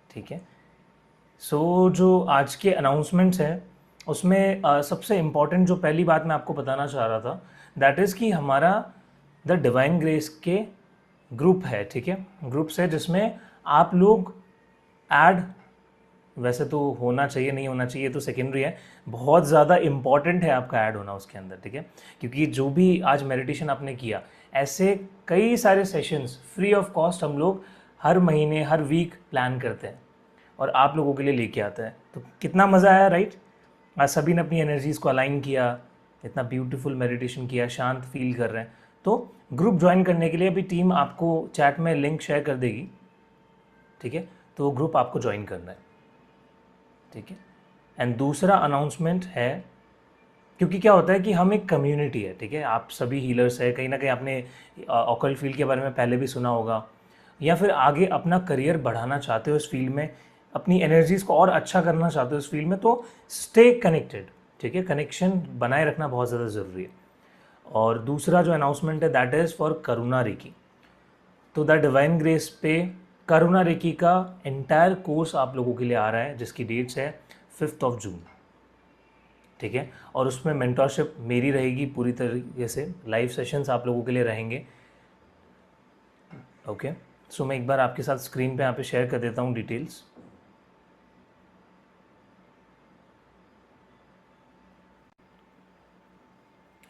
ठीक है। सो जो आज के अनाउंसमेंट्स हैं उसमें सबसे इम्पॉर्टेंट जो पहली बात मैं आपको बताना चाह रहा था, दैट इज़ कि हमारा द डिवाइन ग्रेस के ग्रुप है, ठीक है। ग्रुप्स है जिसमें आप लोग ऐड, वैसे तो होना चाहिए, नहीं होना चाहिए तो सेकेंडरी है, बहुत ज़्यादा इम्पॉर्टेंट है आपका ऐड होना उसके अंदर, ठीक है। क्योंकि जो भी आज मेडिटेशन आपने किया, ऐसे कई सारे सेशंस फ्री ऑफ कॉस्ट हम लोग हर महीने, हर वीक प्लान करते हैं और आप लोगों के लिए लेके आता है। तो कितना मज़ा आया, राइट। आज सभी ने अपनी एनर्जीज़ को अलाइन किया, इतना ब्यूटीफुल मेडिटेशन किया, शांत फील कर रहे हैं। तो ग्रुप ज्वाइन करने के लिए अभी टीम आपको चैट में लिंक शेयर कर देगी, ठीक है। तो वो ग्रुप आपको ज्वाइन करना है, ठीक है। एंड दूसरा अनाउंसमेंट है, क्योंकि क्या होता है कि हम एक कम्युनिटी है, ठीक है। आप सभी हीलर्स है, कहीं ना कहीं आपने ऑकल्ट फील्ड के बारे में पहले भी सुना होगा, या फिर आगे अपना करियर बढ़ाना चाहते हो इस फील्ड में, अपनी एनर्जीज़ को और अच्छा करना चाहते हो इस फील्ड में, तो स्टे कनेक्टेड, ठीक है। कनेक्शन बनाए रखना बहुत ज़्यादा ज़रूरी है। और दूसरा जो अनाउंसमेंट है that is for Karuna reiki. तो द डिवाइन ग्रेस पे करुणा रेकी का एंटायर कोर्स आप लोगों के लिए आ रहा है, जिसकी डेट्स है 5 जून, ठीक है। और उसमें मेंटरशिप मेरी रहेगी पूरी तरीके से, लाइव सेशंस आप लोगों के लिए रहेंगे, ओके। सो मैं एक बार आपके साथ स्क्रीन पे यहाँ पे शेयर कर देता हूँ डिटेल्स।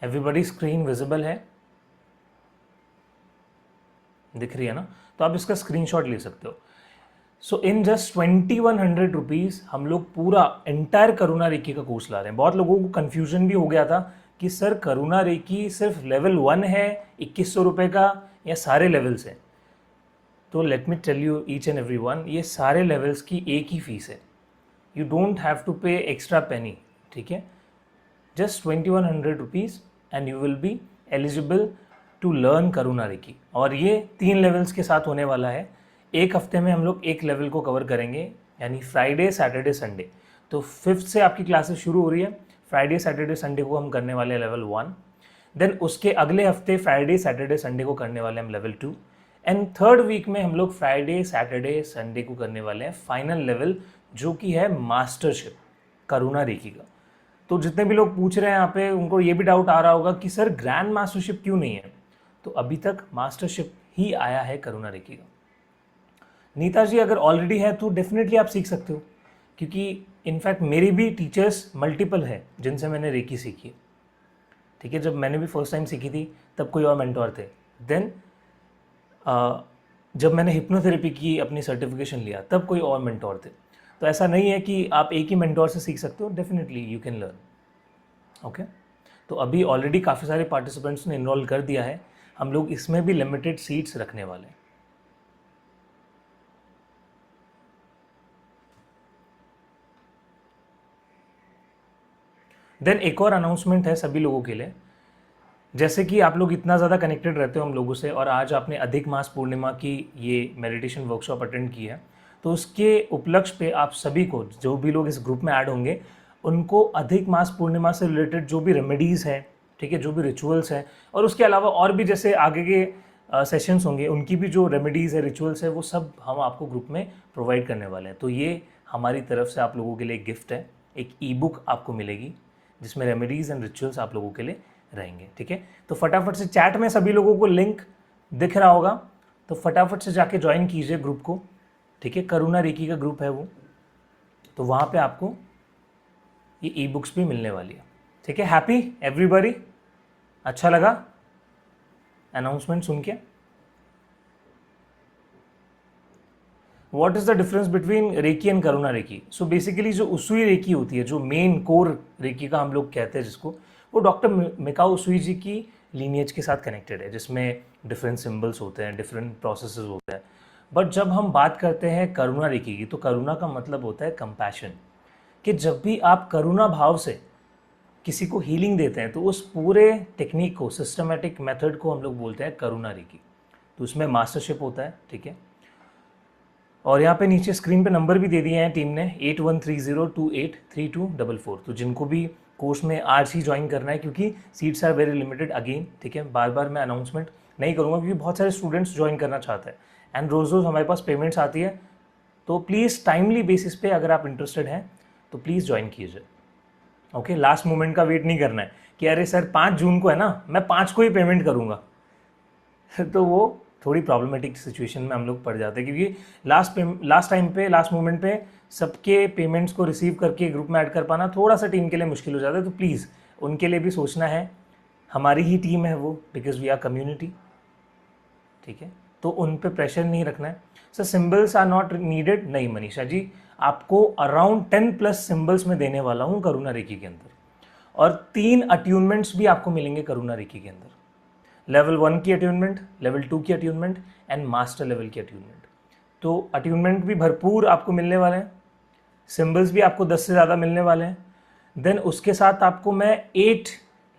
एवरीबडी स्क्रीन विजिबल है, दिख रही है ना? तो आप इसका स्क्रीनशॉट ले सकते हो। सो इन जस्ट 2100 रुपीज़ हम लोग पूरा एंटायर करुणा रेकी का कोर्स ला रहे हैं। बहुत लोगों को कन्फ्यूजन भी हो गया था कि सर करुणा रेकी सिर्फ लेवल 1 है 2100 रुपये का, या सारे लेवल्स हैं? तो let me tell you each and every one, ये सारे लेवल्स की एक ही फीस है। You don't have to pay extra penny, ठीक है। Just 2100 rupees and you will be eligible to learn Karuna reiki. और ये 3 लेवल्स के साथ होने वाला है। एक हफ्ते में हम लोग एक लेवल को कवर करेंगे, यानी फ्राइडे सैटरडे संडे। तो 5th से आपकी क्लासेस शुरू हो रही है। फ्राइडे सैटरडे संडे को हम करने वाले हैं लेवल 1, देन उसके अगले हफ्ते फ्राइडे सैटरडे संडे को करने वाले हैं हम लेवल 2, एंड थर्ड वीक में हम लोग फ्राइडे सैटरडे संडे को करने वाले हैं फाइनल लेवल, जो कि है मास्टरशिप करुणा रेकी का। तो जितने भी लोग पूछ रहे हैं यहाँ पे, उनको ये भी डाउट आ रहा होगा कि सर ग्रैंड मास्टरशिप क्यों नहीं है? तो अभी तक मास्टरशिप ही आया है करुणा रेकी का। नीता जी अगर ऑलरेडी है तो डेफिनेटली आप सीख सकते हो, क्योंकि इनफैक्ट मेरे भी टीचर्स मल्टीपल है जिनसे मैंने रेकी सीखी है, ठीक है। जब मैंने भी फर्स्ट टाइम सीखी थी तब कोई और मेंटोर थे, देन जब मैंने हिप्नोथेरेपी की अपनी सर्टिफिकेशन लिया तब कोई और मेंटोर थे। तो ऐसा नहीं है कि आप एक ही मेंटोर से सीख सकते हो, definitely you can learn. Okay, तो अभी ऑलरेडी काफ़ी सारे पार्टिसिपेंट्स ने इनरोल कर दिया है, हम लोग इसमें भी लिमिटेड सीट्स रखने वाले हैं। देन एक और अनाउंसमेंट है सभी लोगों के लिए, जैसे कि आप लोग इतना ज़्यादा कनेक्टेड रहते हो हम लोगों से और आज आपने अधिक मास पूर्णिमा की ये मेडिटेशन वर्कशॉप अटेंड की है, तो उसके उपलक्ष्य पे आप सभी को, जो भी लोग इस ग्रुप में ऐड होंगे, उनको अधिक मास पूर्णिमा से रिलेटेड जो भी रेमेडीज़ है, ठीक है, जो भी रिचुअल्स हैं, और उसके अलावा और भी जैसे आगे के सेशंस होंगे उनकी भी जो रेमेडीज़ है, रिचुअल्स है, वो सब हम आपको ग्रुप में प्रोवाइड करने वाले हैं। तो ये हमारी तरफ से आप लोगों के लिए एक गिफ्ट है, एक ई बुक आपको मिलेगी जिसमें रेमेडीज़ एंड रिचुअल्स आप लोगों के लिए रहेंगे। ठीक है, तो फटाफट से चैट में सभी लोगों को लिंक दिख रहा होगा, तो फटाफट से जाके ज्वाइन कीजिए ग्रुप को। ठीक है, करुणा रेकी का ग्रुप है वो, तो वहाँ पे आपको ये ई बुक्स भी मिलने वाली है। ठीक है, हैप्पी एवरीबॉडी? अच्छा लगा अनाउंसमेंट सुन के? What is the difference between reiki and Karuna reiki? So basically जो उसुई रेकी होती है, जो मेन कोर रेकी का हम लोग कहते हैं जिसको, वो डॉक्टर मिकाओ उसुई जी की लीनियज के साथ कनेक्टेड है, जिसमें डिफरेंट सिंबल्स होते हैं, डिफरेंट प्रोसेसेस होते हैं। बट जब हम बात करते हैं करुणा रेकी की, तो करुणा का मतलब होता है कंपैशन, कि जब भी आप करुणा भाव से किसी को हीलिंग देते हैं तो उस पूरे टेक्निक को, सिस्टमेटिक मेथड को हम लोग बोलते हैं करुणा रेकी। तो उसमें मास्टरशिप होता है। ठीक है, और यहाँ पे नीचे स्क्रीन पे नंबर भी दे दिए हैं टीम ने, 8130283244। तो जिनको भी कोर्स में आज ही ज्वाइन करना है, क्योंकि seats are very limited again. ठीक है, बार बार मैं अनाउंसमेंट नहीं करूँगा क्योंकि बहुत सारे स्टूडेंट्स ज्वाइन करना चाहते हैं एंड रोज़ रोज़ हमारे पास पेमेंट्स आती है। तो प्लीज़ टाइमली बेसिस पे अगर आप इंटरेस्टेड हैं तो प्लीज़ ज्वाइन कीजिए। ओके, लास्ट मोमेंट का वेट नहीं करना है कि अरे सर 5 जून को है ना, मैं 5 को ही पेमेंट करूँगा तो वो थोड़ी प्रॉब्लमेटिक सिचुएशन में हम लोग पड़ जाते हैं, क्योंकि लास्ट मोमेंट पे सबके पेमेंट्स को रिसीव करके ग्रुप में ऐड कर पाना थोड़ा सा टीम के लिए मुश्किल हो जाता है। तो प्लीज़ उनके लिए भी सोचना है, हमारी ही टीम है वो, बिकॉज वी आर कम्युनिटी। ठीक है, तो उन पे प्रेशर नहीं रखना है। Sir symbols are not needed, नहीं मनीषा जी, आपको अराउंड 10+ सिंबल्स में देने वाला हूँ करुणा रेकी के अंदर, और 3 अट्यूनमेंट्स भी आपको मिलेंगे करुणा रेकी के अंदर। लेवल 1 की अट्यूनमेंट, लेवल 2 की अट्यूनमेंट एंड मास्टर लेवल की अट्यूनमेंट। तो अट्यूनमेंट भी भरपूर आपको मिलने वाले हैं, सिंबल्स भी आपको 10 से ज़्यादा मिलने वाले हैं। देन उसके साथ आपको मैं 8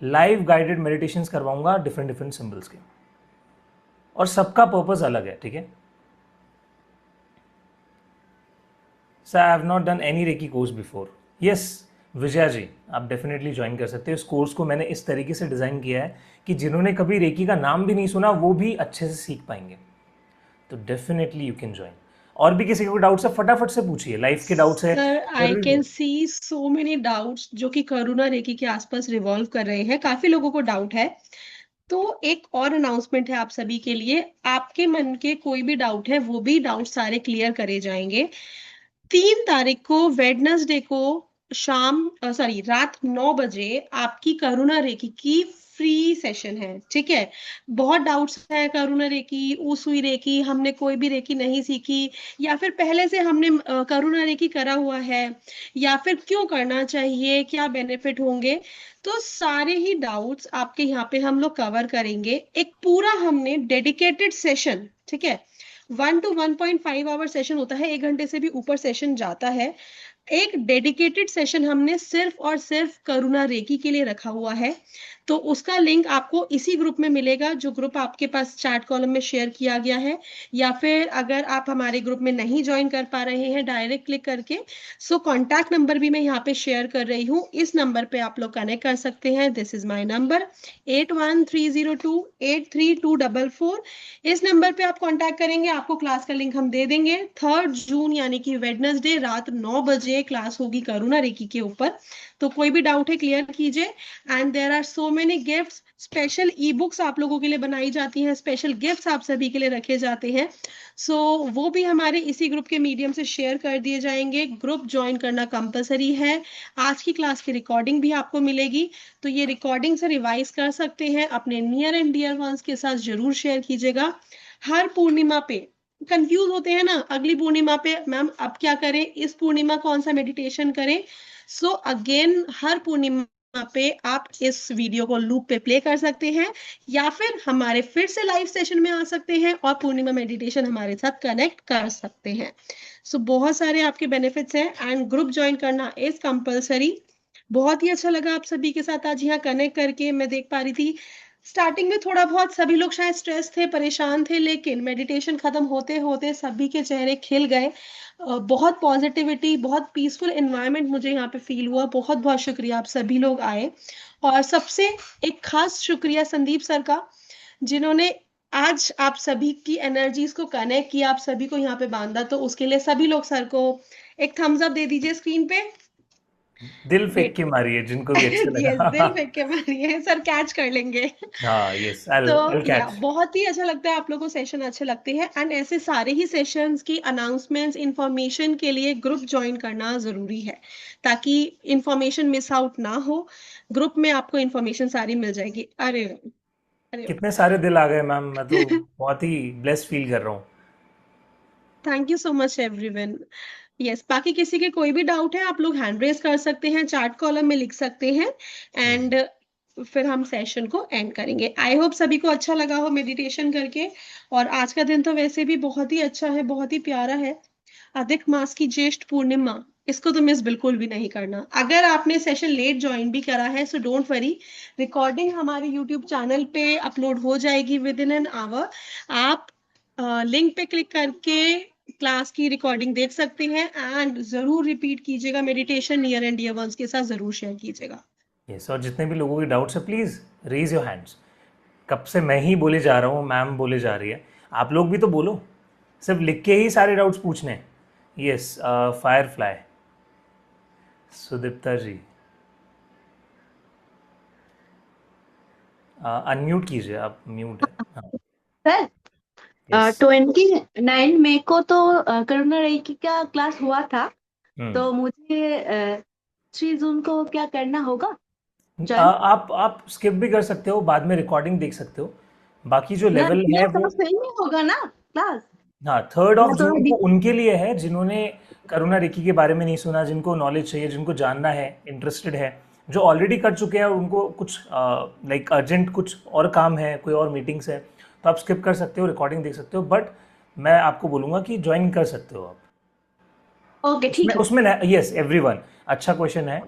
लाइव गाइडेड मेडिटेशंस करवाऊंगा डिफरेंट डिफरेंट सिंबल्स के, और सबका पर्पस अलग है। ठीक है, sir I have not done any reiki course before. Yes Vijaya ji, आप डेफिनेटली ज्वाइन कर सकते हो। इस कोर्स को मैंने इस तरीके से डिज़ाइन किया है कि जिन्होंने कभी रेकी का नाम भी नहीं सुना वो भी अच्छे से सीख पाएंगे। तो डेफिनेटली यू कैन ज्वाइन। और भी किसी को डाउट्स है फटाफट से पूछिए, लाइफ के डाउट्स है। Sir I can see so many doubts जो कि करुणा रेकी के आसपास रिवॉल्व कर रहे हैं, काफी लोगों को डाउट है। तो एक और अनाउंसमेंट है आप सभी के लिए, आपके मन के कोई भी डाउट है वो भी डाउट सारे क्लियर करे जाएंगे। 3 तारीख को वेडनेसडे को रात 9 बजे आपकी करुणा रेकी की फ्री सेशन है। ठीक है, बहुत डाउट्स है करुणा रेकी, उसुई रेकी, हमने कोई भी रेकी नहीं सीखी, या फिर पहले से हमने करुणा रेकी करा हुआ है, या फिर क्यों करना चाहिए, क्या बेनिफिट होंगे, तो सारे ही डाउट्स आपके यहाँ पे हम लोग कवर करेंगे। एक पूरा हमने डेडिकेटेड सेशन, ठीक है, 1 to 1.5 आवर सेशन होता है, 1 घंटे से भी ऊपर सेशन जाता है। एक डेडिकेटेड सेशन हमने सिर्फ और सिर्फ करुणा रेकी के लिए रखा हुआ है। तो उसका लिंक आपको इसी ग्रुप में मिलेगा, जो ग्रुप आपके पास चैट कॉलम में शेयर किया गया है, या फिर अगर आप हमारे ग्रुप में नहीं ज्वाइन कर पा रहे हैं डायरेक्ट क्लिक करके, सो कॉन्टैक्ट नंबर भी मैं यहाँ पे शेयर कर रही हूँ, इस नंबर पे आप लोग कनेक्ट कर सकते हैं। This is my number 8130283244। इस नंबर पे आप कांटेक्ट करेंगे, आपको क्लास का लिंक हम दे देंगे। 3 जून यानी कि वेडनेसडे रात 9 बजे क्लास होगी करुणा रेकी के ऊपर। तो कोई भी डाउट है क्लियर कीजिए। And there are so many gifts, special e books आप लोगों के लिए बनाई जाती हैं, स्पेशल गिफ्ट्स आप सभी के लिए रखे जाते हैं। सो वो भी हमारे इसी ग्रुप के मीडियम से शेयर कर दिए जाएंगे। ग्रुप ज्वाइन करना कंपलसरी है। आज की क्लास की रिकॉर्डिंग भी आपको मिलेगी, तो ये रिकॉर्डिंग से रिवाइज कर सकते हैं, अपने नियर एंड डियर वंस के साथ जरूर शेयर कीजिएगा। हर पूर्णिमा पे कंफ्यूज होते हैं ना अगली पूर्णिमा पे, मैम अब क्या करें, इस पूर्णिमा कौन सा मेडिटेशन करें। सो अगेन हर पूर्णिमा पे आप इस वीडियो को लूप पे प्ले कर सकते हैं, या फिर हमारे फिर से लाइव सेशन में आ सकते हैं और पूर्णिमा मेडिटेशन हमारे साथ कनेक्ट कर सकते हैं। सो बहुत सारे आपके बेनिफिट्स हैं, एंड ग्रुप ज्वाइन करना इज कंपलसरी। बहुत ही अच्छा लगा आप सभी के साथ आज यहाँ कनेक्ट करके। मैं देख पा रही थी स्टार्टिंग में थोड़ा बहुत सभी लोग शायद स्ट्रेस थे, परेशान थे, लेकिन मेडिटेशन खत्म होते होते सभी के चेहरे खिल गए। बहुत पॉजिटिविटी, बहुत पीसफुल एनवायरनमेंट मुझे यहाँ पे फील हुआ। बहुत बहुत शुक्रिया आप सभी लोग आए। और सबसे एक खास शुक्रिया संदीप सर का, जिन्होंने आज आप सभी की एनर्जीज को कनेक्ट किया, आप सभी को यहाँ पे बांधा। तो उसके लिए सभी लोग सर को एक थम्स अप दे दीजिए स्क्रीन पे। दिल फेंक ग्रेट। के मारिए जिनको भी अच्छा यस, दिल लगा। फेंक के मारिए, सर कैच कर लेंगे। हाँ, यस, तो आई या कैच। बहुत ही अच्छा लगता है, आप लोगों को सेशन अच्छे लगते हैं, एंड ऐसे सारे ही सेशंस की अनाउंसमेंट्स इंफॉर्मेशन के लिए ग्रुप ज्वाइन करना जरूरी है, ताकि इंफॉर्मेशन मिस आउट ना हो। ग्रुप में आपको इंफॉर्मेशन सारी मिल जाएगी। अरे अरे कितने सारे दिल आ गए मैम, मैं तो बहुत ही ब्लेस्ड फील कर रहा हूँ। Thank you so much everyone. Yes, बाकी किसी के कोई भी डाउट है आप लोग हैंड रेज कर सकते हैं, चैट कॉलम में लिख सकते हैं, हम्म। एंड फिर हम सेशन को एंड करेंगे। आई होप सभी को अच्छा लगा हो मेडिटेशन करके। और आज का दिन तो वैसे भी बहुत ही अच्छा है, बहुत ही प्यारा है। अधिक मास की ज्येष्ठ पूर्णिमा, इसको तो मिस बिल्कुल भी नहीं करना। अगर आपने सेशन लेट ज्वाइन भी करा है सो डोंट वरी, रिकॉर्डिंग हमारे यूट्यूब चैनल पे अपलोड हो जाएगी विद इन एन आवर। आप लिंक पे क्लिक करके क्लास की रिकॉर्डिंग देख सकते हैं, एंड जरूर रिपीट कीजिएगा meditation, near and dear ones के साथ जरूर शेयर कीजिएगा। यस, और जितने भी लोगों के डाउट्स है प्लीज़ रेज योर हैंड्स। कब से मैं ही बोले जा रहा हूँ, मैम बोले जा रही है, आप लोग भी तो बोलो। सिर्फ लिख के ही सारे डाउट्स पूछने हैं। यस, फायर फ्लाई, सुदीप्ता जी, अनम्यूट कीजिए, आप म्यूट है। हाँ। Sir, yes. 29 मई को तो करुणा रेकी का क्लास हुआ था। हम्म। तो मुझे 3 जून को क्या करना होगा? ज्वाइन? आप स्किप भी कर सकते हो, बाद में रिकॉर्डिंग देख सकते हो। बाकी जो ना, लेवल है ये वो, तो सही नहीं होगा ना क्लास? हाँ, 3 ऑफ जून को मैं उनके लिए है जिन्होंने करुणा रेकी के बारे में नहीं सुना, जिनको नॉलेज चाहिए, जिनको जानना है, इंटरेस्टेड है। जो ऑलरेडी कर चुके हैं और उनको कुछ लाइक अर्जेंट कुछ और काम है, कोई और मीटिंग्स है, तो आप स्किप कर सकते हो, रिकॉर्डिंग देख सकते हो। बट मैं आपको बोलूँगा कि ज्वाइन कर सकते हो आप। ओके, उसमें ठीक है। उसमें यस एवरीवन, अच्छा क्वेश्चन है।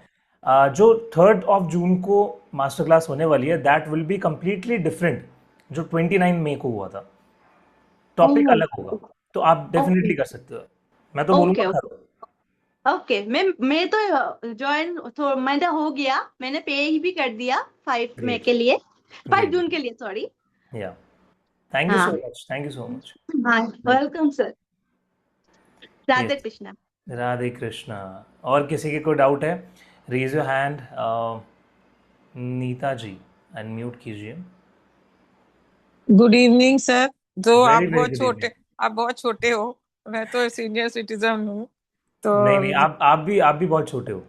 जो 3 ऑफ जून को मास्टर क्लास होने वाली है, that will be completely different जो 29 मई को हुआ था। टॉपिक ओह, अलग होगा। तो आप ओके डेफिनेटली कर सकते हो। मैं तो बोलूँगा ओके ओके। करो। ओके, मैं तो ज्वाइन तो मैंने हो गया, मैंने पे भी कर दिया 5 मई ग्रेट, के लिए, फाइव ग्रेट। जून के लिए, सॉरी। या, थैंक यू सो हाँ much, thank you so much. हाँ, welcome sir. Radhe yes, Krishna. Radhe Krishna. और किसी के कोई डाउट है, raise your hand. Neeta ji, unmute कीजिए। Good evening sir. तो वेरी वेरी गुड इवनिंग। आप बहुत छोटे हो, मैं तो सीनियर सिटीजन हूँ। तो नहीं नहीं, आप भी बहुत छोटे हो।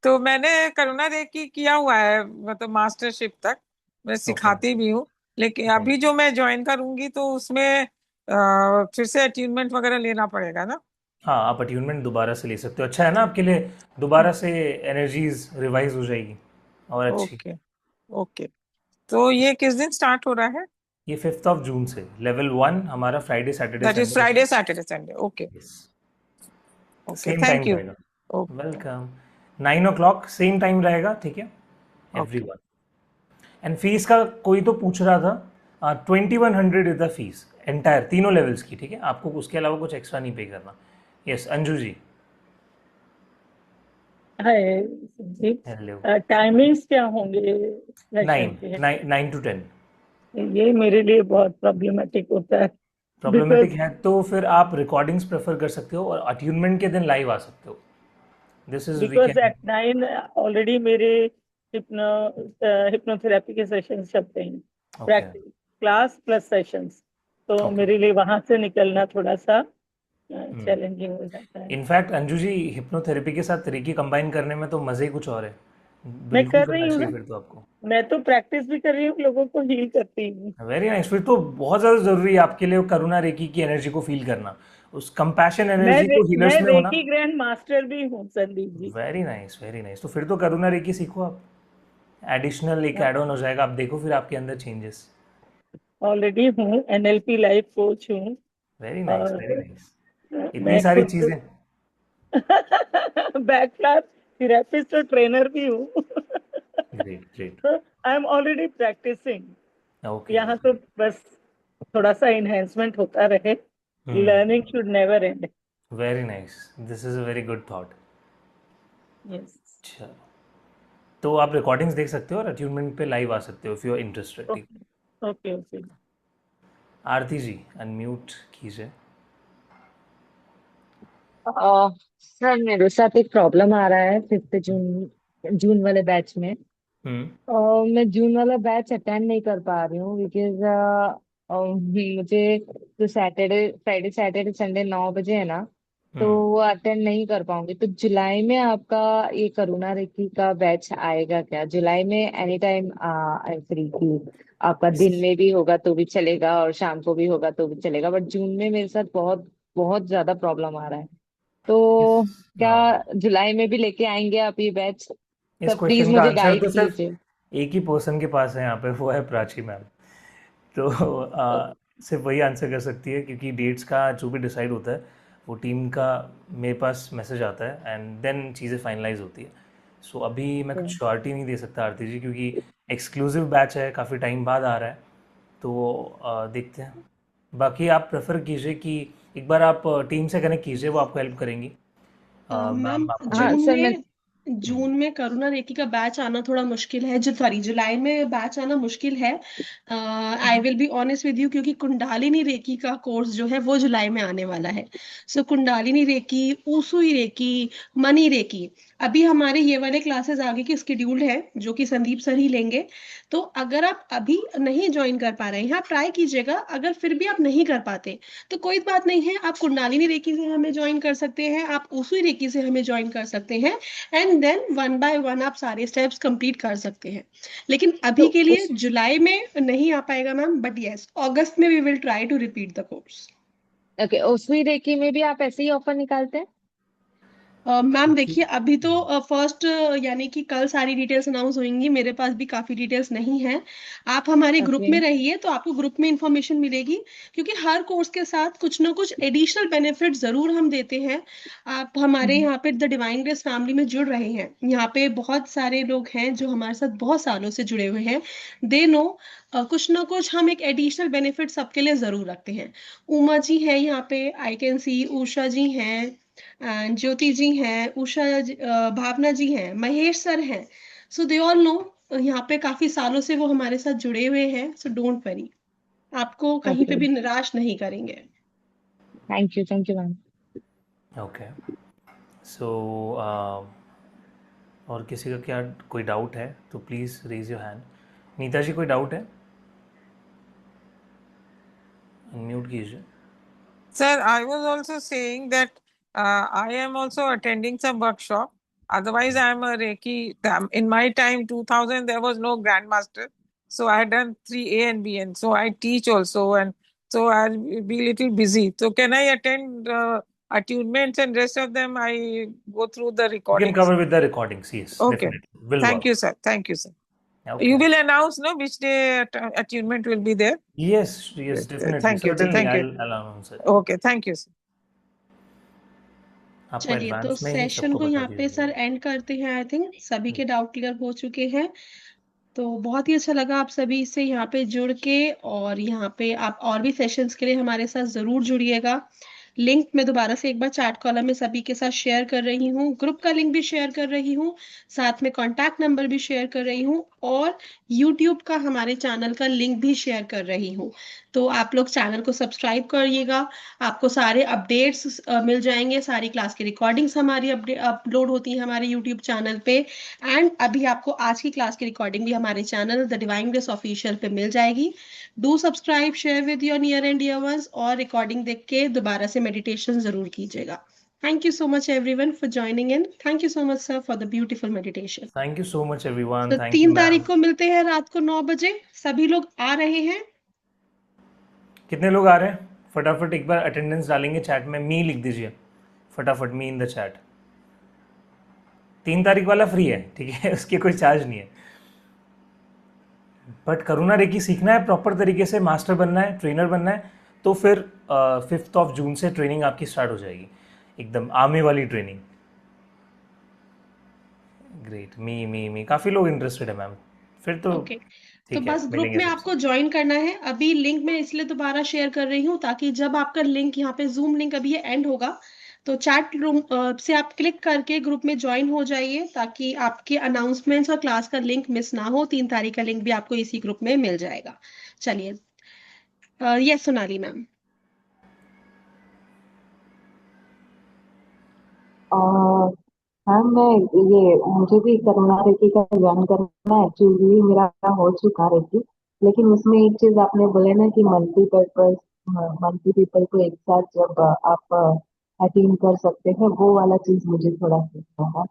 तो मैंने करुणा दे की किया हुआ है, मतलब मास्टरशिप तक मैं ओके। सिखाती भी हूँ। लेकिन नाइस। अभी जो मैं ज्वाइन करूंगी तो उसमें फिर से अट्यूनमेंट वगैरह लेना पड़ेगा ना? हाँ, आप अट्यूनमेंट दोबारा से ले सकते हो, अच्छा है ना आपके लिए। दोबारा से एनर्जीज रिवाइज हो जाएगी और अच्छी। Okay okay. तो ये किस दिन स्टार्ट हो रहा है? ये 5 ऑफ जून से लेवल 1 हमारा Friday Saturday that is Sunday. Friday Saturday Sunday. Okay yes, okay, same thank time you. रहेगा। Okay welcome. 9 o'clock same time रहेगा, ठीक है ओके। एवरीवन। एंड फीस का कोई तो पूछ रहा था, 2100 इज द फीस एंटायर, तीनों लेवल्स की, ठीक है। आपको उसके अलावा कुछ एक्स्ट्रा नहीं पे करना। यस, अंजू जी। हाय संदीप, हेलो। टाइमिंग्स क्या होंगे सेशन नाइन के? Nine 9 to 10। ये मेरे लिए बहुत प्रॉब्लमेटिक होता है, प्रॉब्लमेटिक बिकॉज है तो फिर आप रिकॉर्डिंग्स प्रेफर कर सकते हो और अट्यूनमेंट के दिन लाइव आ सकते हो। This is because weekend. At 9 already मेरे हिप्नोथेरेपी के सेशंस चलते हैं, okay. Practice class plus sessions. तो ओके। मेरे लिए वहां से निकलना थोड़ा सा चैलेंजिंग हो जाता है। इनफैक्ट अंजू जी, हिप्नोथेरेपी के साथ रेकी कंबाइन करने में तो मज़े ही कुछ और है। मैं बिल्कुल कर करना रही हूँ चाहिए ना, फिर तो आपको। मैं तो प्रैक्टिस भी कर रही हूँ, लोगों को हील करती हूँ। वेरी नाइस, फिर तो बहुत ज़्यादा ज़रूरी है आपके लिए वो करुणा रेकी की एनर्जी को फील करना, उस कंपैशन एनर्जी तो मैं हीलर्स में होना। रेकी ग्रैंड मास्टर भी हूँ Sandeep ji. Very nice, very nice. तो फिर तो करुणा रेकी सीखो आप, एडिशनल एक एड ऑन हो जाएगा, आप देखो फिर आपके अंदर चेंजेस। ऑलरेडी हूँ, एनएलपी लाइफ कोच हूँ। वेरी नाइस, वेरी और नाइस। इतनी मैं सारी खुद चीज़ें। बैक क्लास थेरेपिस्ट और ट्रेनर भी हूँ। Great, great. तो I am already practicing. Okay, यहाँ ओके। तो बस थोड़ा सा इन्हेंसमेंट होता रहे, learning hmm. Should never end. Very nice, this is a very good thought. Yes. अच्छा, तो आप रिकॉर्डिंग्स देख सकते हो और अट्यूनमेंट पे लाइव आ सकते हो इफ़ यू आर इंटरेस्टेड, ठीक। Okay, okay, okay. Aarti ji unmute कीजिए। सर मेरे साथ एक प्रॉब्लम आ रहा है 5 जून जून वाले बैच में। हम्म। मैं जून वाला बैच अटेंड नहीं कर पा रही हूँ बिकॉज मुझे जो सैटरडे फ्राइडे सैटरडे संडे 9 बजे है ना, तो हम्म। वो अटेंड नहीं कर पाऊंगी। तो जुलाई में आपका ये करुणा रेकी का बैच आएगा क्या? जुलाई में any time I am free की, आपका दिन में भी होगा तो भी चलेगा और शाम को भी होगा तो भी चलेगा, बट जून में मेरे साथ बहुत बहुत ज्यादा प्रॉब्लम आ रहा है। इस तो क्या हाँ, जुलाई में भी लेके आएंगे आप ये बैच? इस सर प्लीज क्वेश्चन का मुझे आंसर गाइड तो सिर्फ कीजिए। एक ही पर्सन के पास है यहाँ पे, वो है प्राची मैम। तो सिर्फ वही आंसर कर सकती है, क्योंकि डेट्स का जो भी डिसाइड होता है वो टीम का मेरे पास मैसेज आता है एंड देन चीज़ें फाइनलाइज होती है। सो अभी मैं कुछ श्योरिटी नहीं दे सकता आरती जी, क्योंकि एक्सक्लूसिव बैच है, काफ़ी टाइम बाद आ रहा है। तो देखते हैं। बाकी आप प्रेफर कीजिए कि एक बार आप टीम से कनेक्ट कीजिए, वो आपको हेल्प करेंगी। मैम मैम आपको हाँ गाइड सर मैं हम्म। जून में करुणा रेकी का बैच आना थोड़ा मुश्किल है, जो सॉरी जुलाई में बैच आना मुश्किल है। I will be honest with you, क्योंकि कुंडालिनी रेकी का कोर्स जो है वो जुलाई में आने वाला है। सो कुंडालिनी रेकी, ऊसुई रेकी, मनी रेकी, अभी हमारे ये वाले क्लासेस आगे की स्केड्यूल्ड है, जो कि संदीप सर ही लेंगे। तो अगर आप अभी नहीं ज्वाइन कर पा रहे हैं, आप ट्राई कीजिएगा। अगर फिर भी आप नहीं कर पाते तो कोई बात नहीं है, आप कुंडालिनी रेकी से हमें ज्वाइन कर सकते हैं, आप ऊसुई रेकी से हमें ज्वाइन कर सकते हैं। And then one by one आप सारे स्टेप्स कंप्लीट कर सकते हैं। लेकिन तो अभी के लिए उस जुलाई में नहीं आ पाएगा मैम, बट यस अगस्त में we will try to repeat the course. Okay, उसवी रेकी में भी आप ऐसे ही ऑफर निकालते हैं? मैम देखिए, अभी तो फर्स्ट यानी कि कल सारी डिटेल्स अनाउंस होंगी, मेरे पास भी काफी डिटेल्स नहीं है। आप हमारे ग्रुप ओके। में रहिए तो आपको ग्रुप में इंफॉर्मेशन मिलेगी, क्योंकि हर कोर्स के साथ कुछ ना कुछ एडिशनल बेनिफिट जरूर हम देते हैं। आप हमारे यहाँ पे द डिवाइन ग्रेस फैमिली में जुड़ रहे हैं, यहाँ पे बहुत सारे लोग हैं जो हमारे साथ बहुत सालों से जुड़े हुए हैं। दे नो कुछ ना कुछ हम एक एडिशनल बेनिफिट सबके लिए जरूर रखते हैं। उमा जी है यहाँ पे, आई कैन सी, उषा जी हैं, ज्योति जी हैं, भावना जी हैं, महेश सर हैं। सो दे ऑल नो, यहाँ पे काफी सालों से वो हमारे साथ जुड़े हुए हैं। सो डोंट वरी, आपको कहीं पे ओके, भी निराश नहीं करेंगे। Thank you ma'am. Okay. So और किसी का क्या कोई डाउट है तो please raise your hand. Neeta ji कोई डाउट है? अनम्यूट कीजिए। Sir, I was also saying that I am also attending some workshop. Otherwise, I am a Reiki. In my time, 2000, there was no Grandmaster. So I had done 3A and B, and so I teach also, and so I'll be a little busy. So can I attend attunements and rest of them? I go through the You can recordings. cover with the recordings, yes, Okay. definitely. Will Thank you, work. sir. Thank you, sir. Okay. You will announce, no, which day attunement will be there. Yes, yes, definitely. Thank you, ji. Certainly, Thank you. I'll announce it. Okay. Thank you, sir. आपको चलिए, तो एडवांस में ही सेशन सबको को बता यहाँ दिया पे सर जाएगा। एंड करते हैं। आई थिंक सभी के डाउट क्लियर हो चुके हैं। तो बहुत ही अच्छा लगा आप सभी से यहाँ पे जुड़ के, और यहाँ पे आप और भी सेशंस के लिए हमारे साथ जरूर जुड़िएगा। लिंक मैं दोबारा से एक बार चैट कॉलम में सभी के साथ शेयर कर रही हूँ, ग्रुप का लिंक भी शेयर कर रही हूँ, साथ में कॉन्टैक्ट नंबर भी शेयर कर रही हूँ, और यूट्यूब का हमारे चैनल का लिंक भी शेयर कर रही हूँ। तो आप लोग चैनल को सब्सक्राइब करिएगा, आपको सारे अपडेट्स मिल जाएंगे। सारी क्लास की रिकॉर्डिंग्स हमारी अपलोड होती है हमारे यूट्यूब चैनल पे। एंड अभी आपको आज की क्लास की रिकॉर्डिंग भी हमारे channel the divine grace official पे मिल जाएगी। Do subscribe, share with your near and dear ones, और रिकॉर्डिंग देख के दोबारा से मेडिटेशन जरूर कीजिएगा। Thank you so much everyone for joining in. Thank you so much sir for the beautiful meditation. Thank you so much everyone, तो थैंक यू 3 मैम। तारीख को मिलते हैं रात को 9 बजे। सभी लोग आ रहे हैं? कितने लोग आ रहे हैं? फटाफट एक बार अटेंडेंस डालेंगे चैट में, मी लिख दीजिए फटाफट, मी इन द चैट। 3 तारीख वाला फ्री है, ठीक है, उसकी कोई चार्ज नहीं है। बट करुणा रेकी सीखना है प्रॉपर तरीके से, मास्टर बनना है, ट्रेनर बनना है, तो फिर 5 जून से ट्रेनिंग आपकी स्टार्ट हो जाएगी, एकदम आर्मी वाली ट्रेनिंग। ग्रेट, मी काफ़ी लोग इंटरेस्टेड है मैम, फिर तो ओके। तो ठीक है, बस ग्रुप मिलेंगे में सबसे। आपको ज्वाइन करना है। अभी लिंक मैं इसलिए दोबारा शेयर कर रही हूँ ताकि जब आपका लिंक यहाँ पे जूम लिंक अभी ये एंड होगा तो चैट रूम से आप क्लिक करके ग्रुप में ज्वाइन हो जाइए ताकि आपके अनाउंसमेंट्स और क्लास का लिंक मिस ना हो। 3 तारीख का लिंक भी आपको इसी ग्रुप में मिल जाएगा। चलिए, यस सोनाली मैम। और मैम मैं ये मुझे भी करुणा रेड्डी का ज्वाइन करना है। एक्चुअली मेरा हो चुका रेड्डी, लेकिन उसमें एक चीज आपने बोले ना कि मल्टी पीपल को एक साथ जब आप अटेंड कर सकते हैं, वो वाला चीज मुझे थोड़ा सीखना है।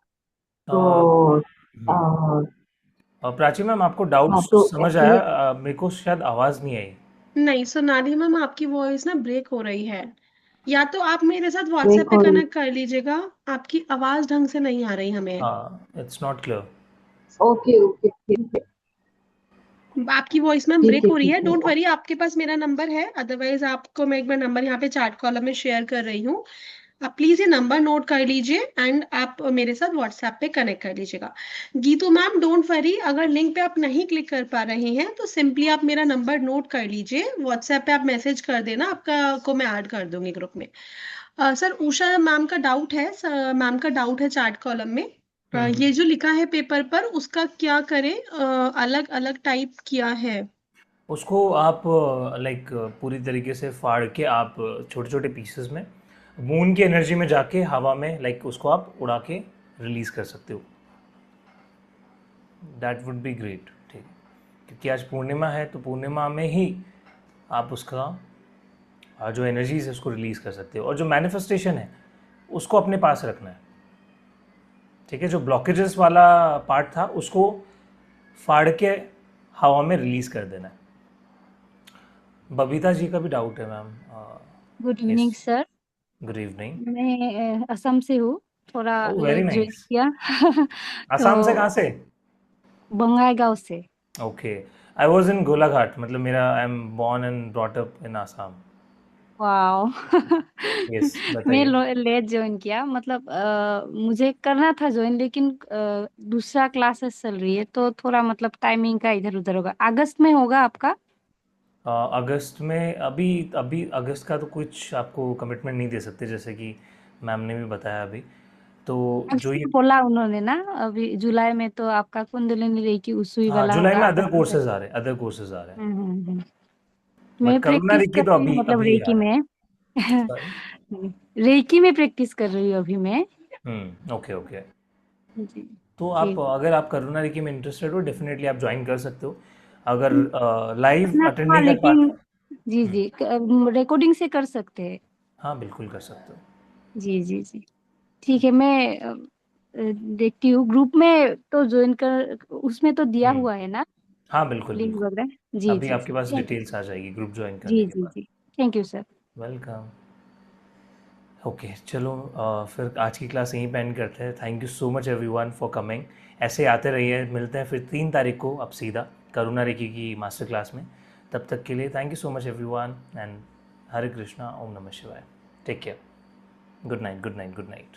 तो प्राची मैम, आपको हाँ, डाउट्स तो समझ एक्चुअली आया? मेरे को शायद आवाज़ नहीं आई। नहीं सोनाली मैम, आपकी वॉइस ना ब्रेक हो रही है। या तो आप मेरे साथ व्हाट्सएप ब्रेक पे हो रही। कनेक्ट कर लीजिएगा। आपकी आवाज ढंग से नहीं आ रही हमें। It's not clear. Okay okay ठीक है आपकी वॉइस मैम ठीक ब्रेक है हो रही है। ठीक है। डोंट वरी, आपके पास मेरा नंबर है। अदरवाइज आपको मैं एक बार नंबर यहाँ पे चैट कॉलम में शेयर कर रही हूँ। आप प्लीज ये नंबर नोट कर लीजिए एंड आप मेरे साथ व्हाट्सएप पे कनेक्ट कर लीजिएगा। गीतू मैम डोंट वरी, अगर लिंक पे आप नहीं क्लिक कर पा रहे हैं तो सिंपली आप मेरा नंबर नोट कर लीजिए। व्हाट्सएप पे आप मैसेज कर देना, आपका को मैं ऐड कर दूंगी ग्रुप में। सर उषा मैम का डाउट है, मैम का डाउट है चैट कॉलम में। ये जो लिखा है पेपर पर उसका क्या करें? अलग अलग टाइप किया है। उसको आप लाइक पूरी तरीके से फाड़ के आप छोटे छोटे पीसेस में मून की एनर्जी में जाके हवा में लाइक उसको आप उड़ा के रिलीज कर सकते हो। दैट वुड बी ग्रेट, ठीक है, क्योंकि आज पूर्णिमा है, तो पूर्णिमा में ही आप उसका जो एनर्जीज है उसको रिलीज कर सकते हो। और जो मैनिफेस्टेशन है उसको अपने पास रखना है, ठीक है। जो ब्लॉकेजेस वाला पार्ट था उसको फाड़ के हवा में रिलीज कर देना है। बबीता जी का भी डाउट है ma'am. Good evening sir. Good evening. मैं असम से हूँ, थोड़ा oh very late join nice. किया आसाम से कहाँ तो से? बंगाईगांव से। Okay, I was in Golaghat, मतलब मेरा I am born and brought up in Assam. Wow yes, मैं बताइए। लेट ज्वाइन किया, मतलब मुझे करना था ज्वाइन, लेकिन दूसरा क्लासेस चल रही है तो थोड़ा मतलब टाइमिंग का इधर उधर होगा। अगस्त में होगा आपका? अगस्त में? अभी अभी अगस्त का तो कुछ आपको कमिटमेंट नहीं दे सकते, जैसे कि मैम ने भी बताया अभी। तो जो अगस्त ये में बोला उन्होंने ना। अभी जुलाई में तो आपका कुंडलिनी रेकी उसूई हाँ, वाला जुलाई होगा में अदर अगस्त में कोर्सेज आ रहे हैं, अदर कोर्सेज आ रहे हैं। हम्म। बट मैं करुणा प्रैक्टिस रेकी कर तो रही हूँ, अभी मतलब अभी आ रेकी रहा है। में सॉरी। रेकी में प्रैक्टिस कर रही हूँ अभी मैं। Okay okay. जी तो जी आप अगर आप करुणा रेकी में इंटरेस्टेड हो, डेफिनेटली आप ज्वाइन कर सकते हो। अगर लाइव करना अटेंड था, नहीं कर लेकिन पाते। जी जी रिकॉर्डिंग से कर सकते हैं। हाँ बिल्कुल कर सकते हो। जी जी जी ठीक है। मैं देखती हूँ ग्रुप में तो ज्वाइन कर, उसमें तो दिया हम्म हुआ है ना हाँ बिल्कुल लिंक बिल्कुल। वगैरह? जी अभी जी आपके जी पास थैंक डिटेल्स आ जाएगी ग्रुप ज्वाइन जी करने के जी बाद। जी thank you sir. Welcome. Okay चलो, फिर आज की क्लास यहीं पे एंड करते हैं। Thank you so much everyone for coming. ऐसे आते रहिए, मिलते हैं फिर 3 तारीख को अब सीधा करुणा रेकी की मास्टर क्लास में। तब तक के लिए thank you so much everyone and Hare Krishna, Om Namah Shivaya. Take care. Good night, good night, good night.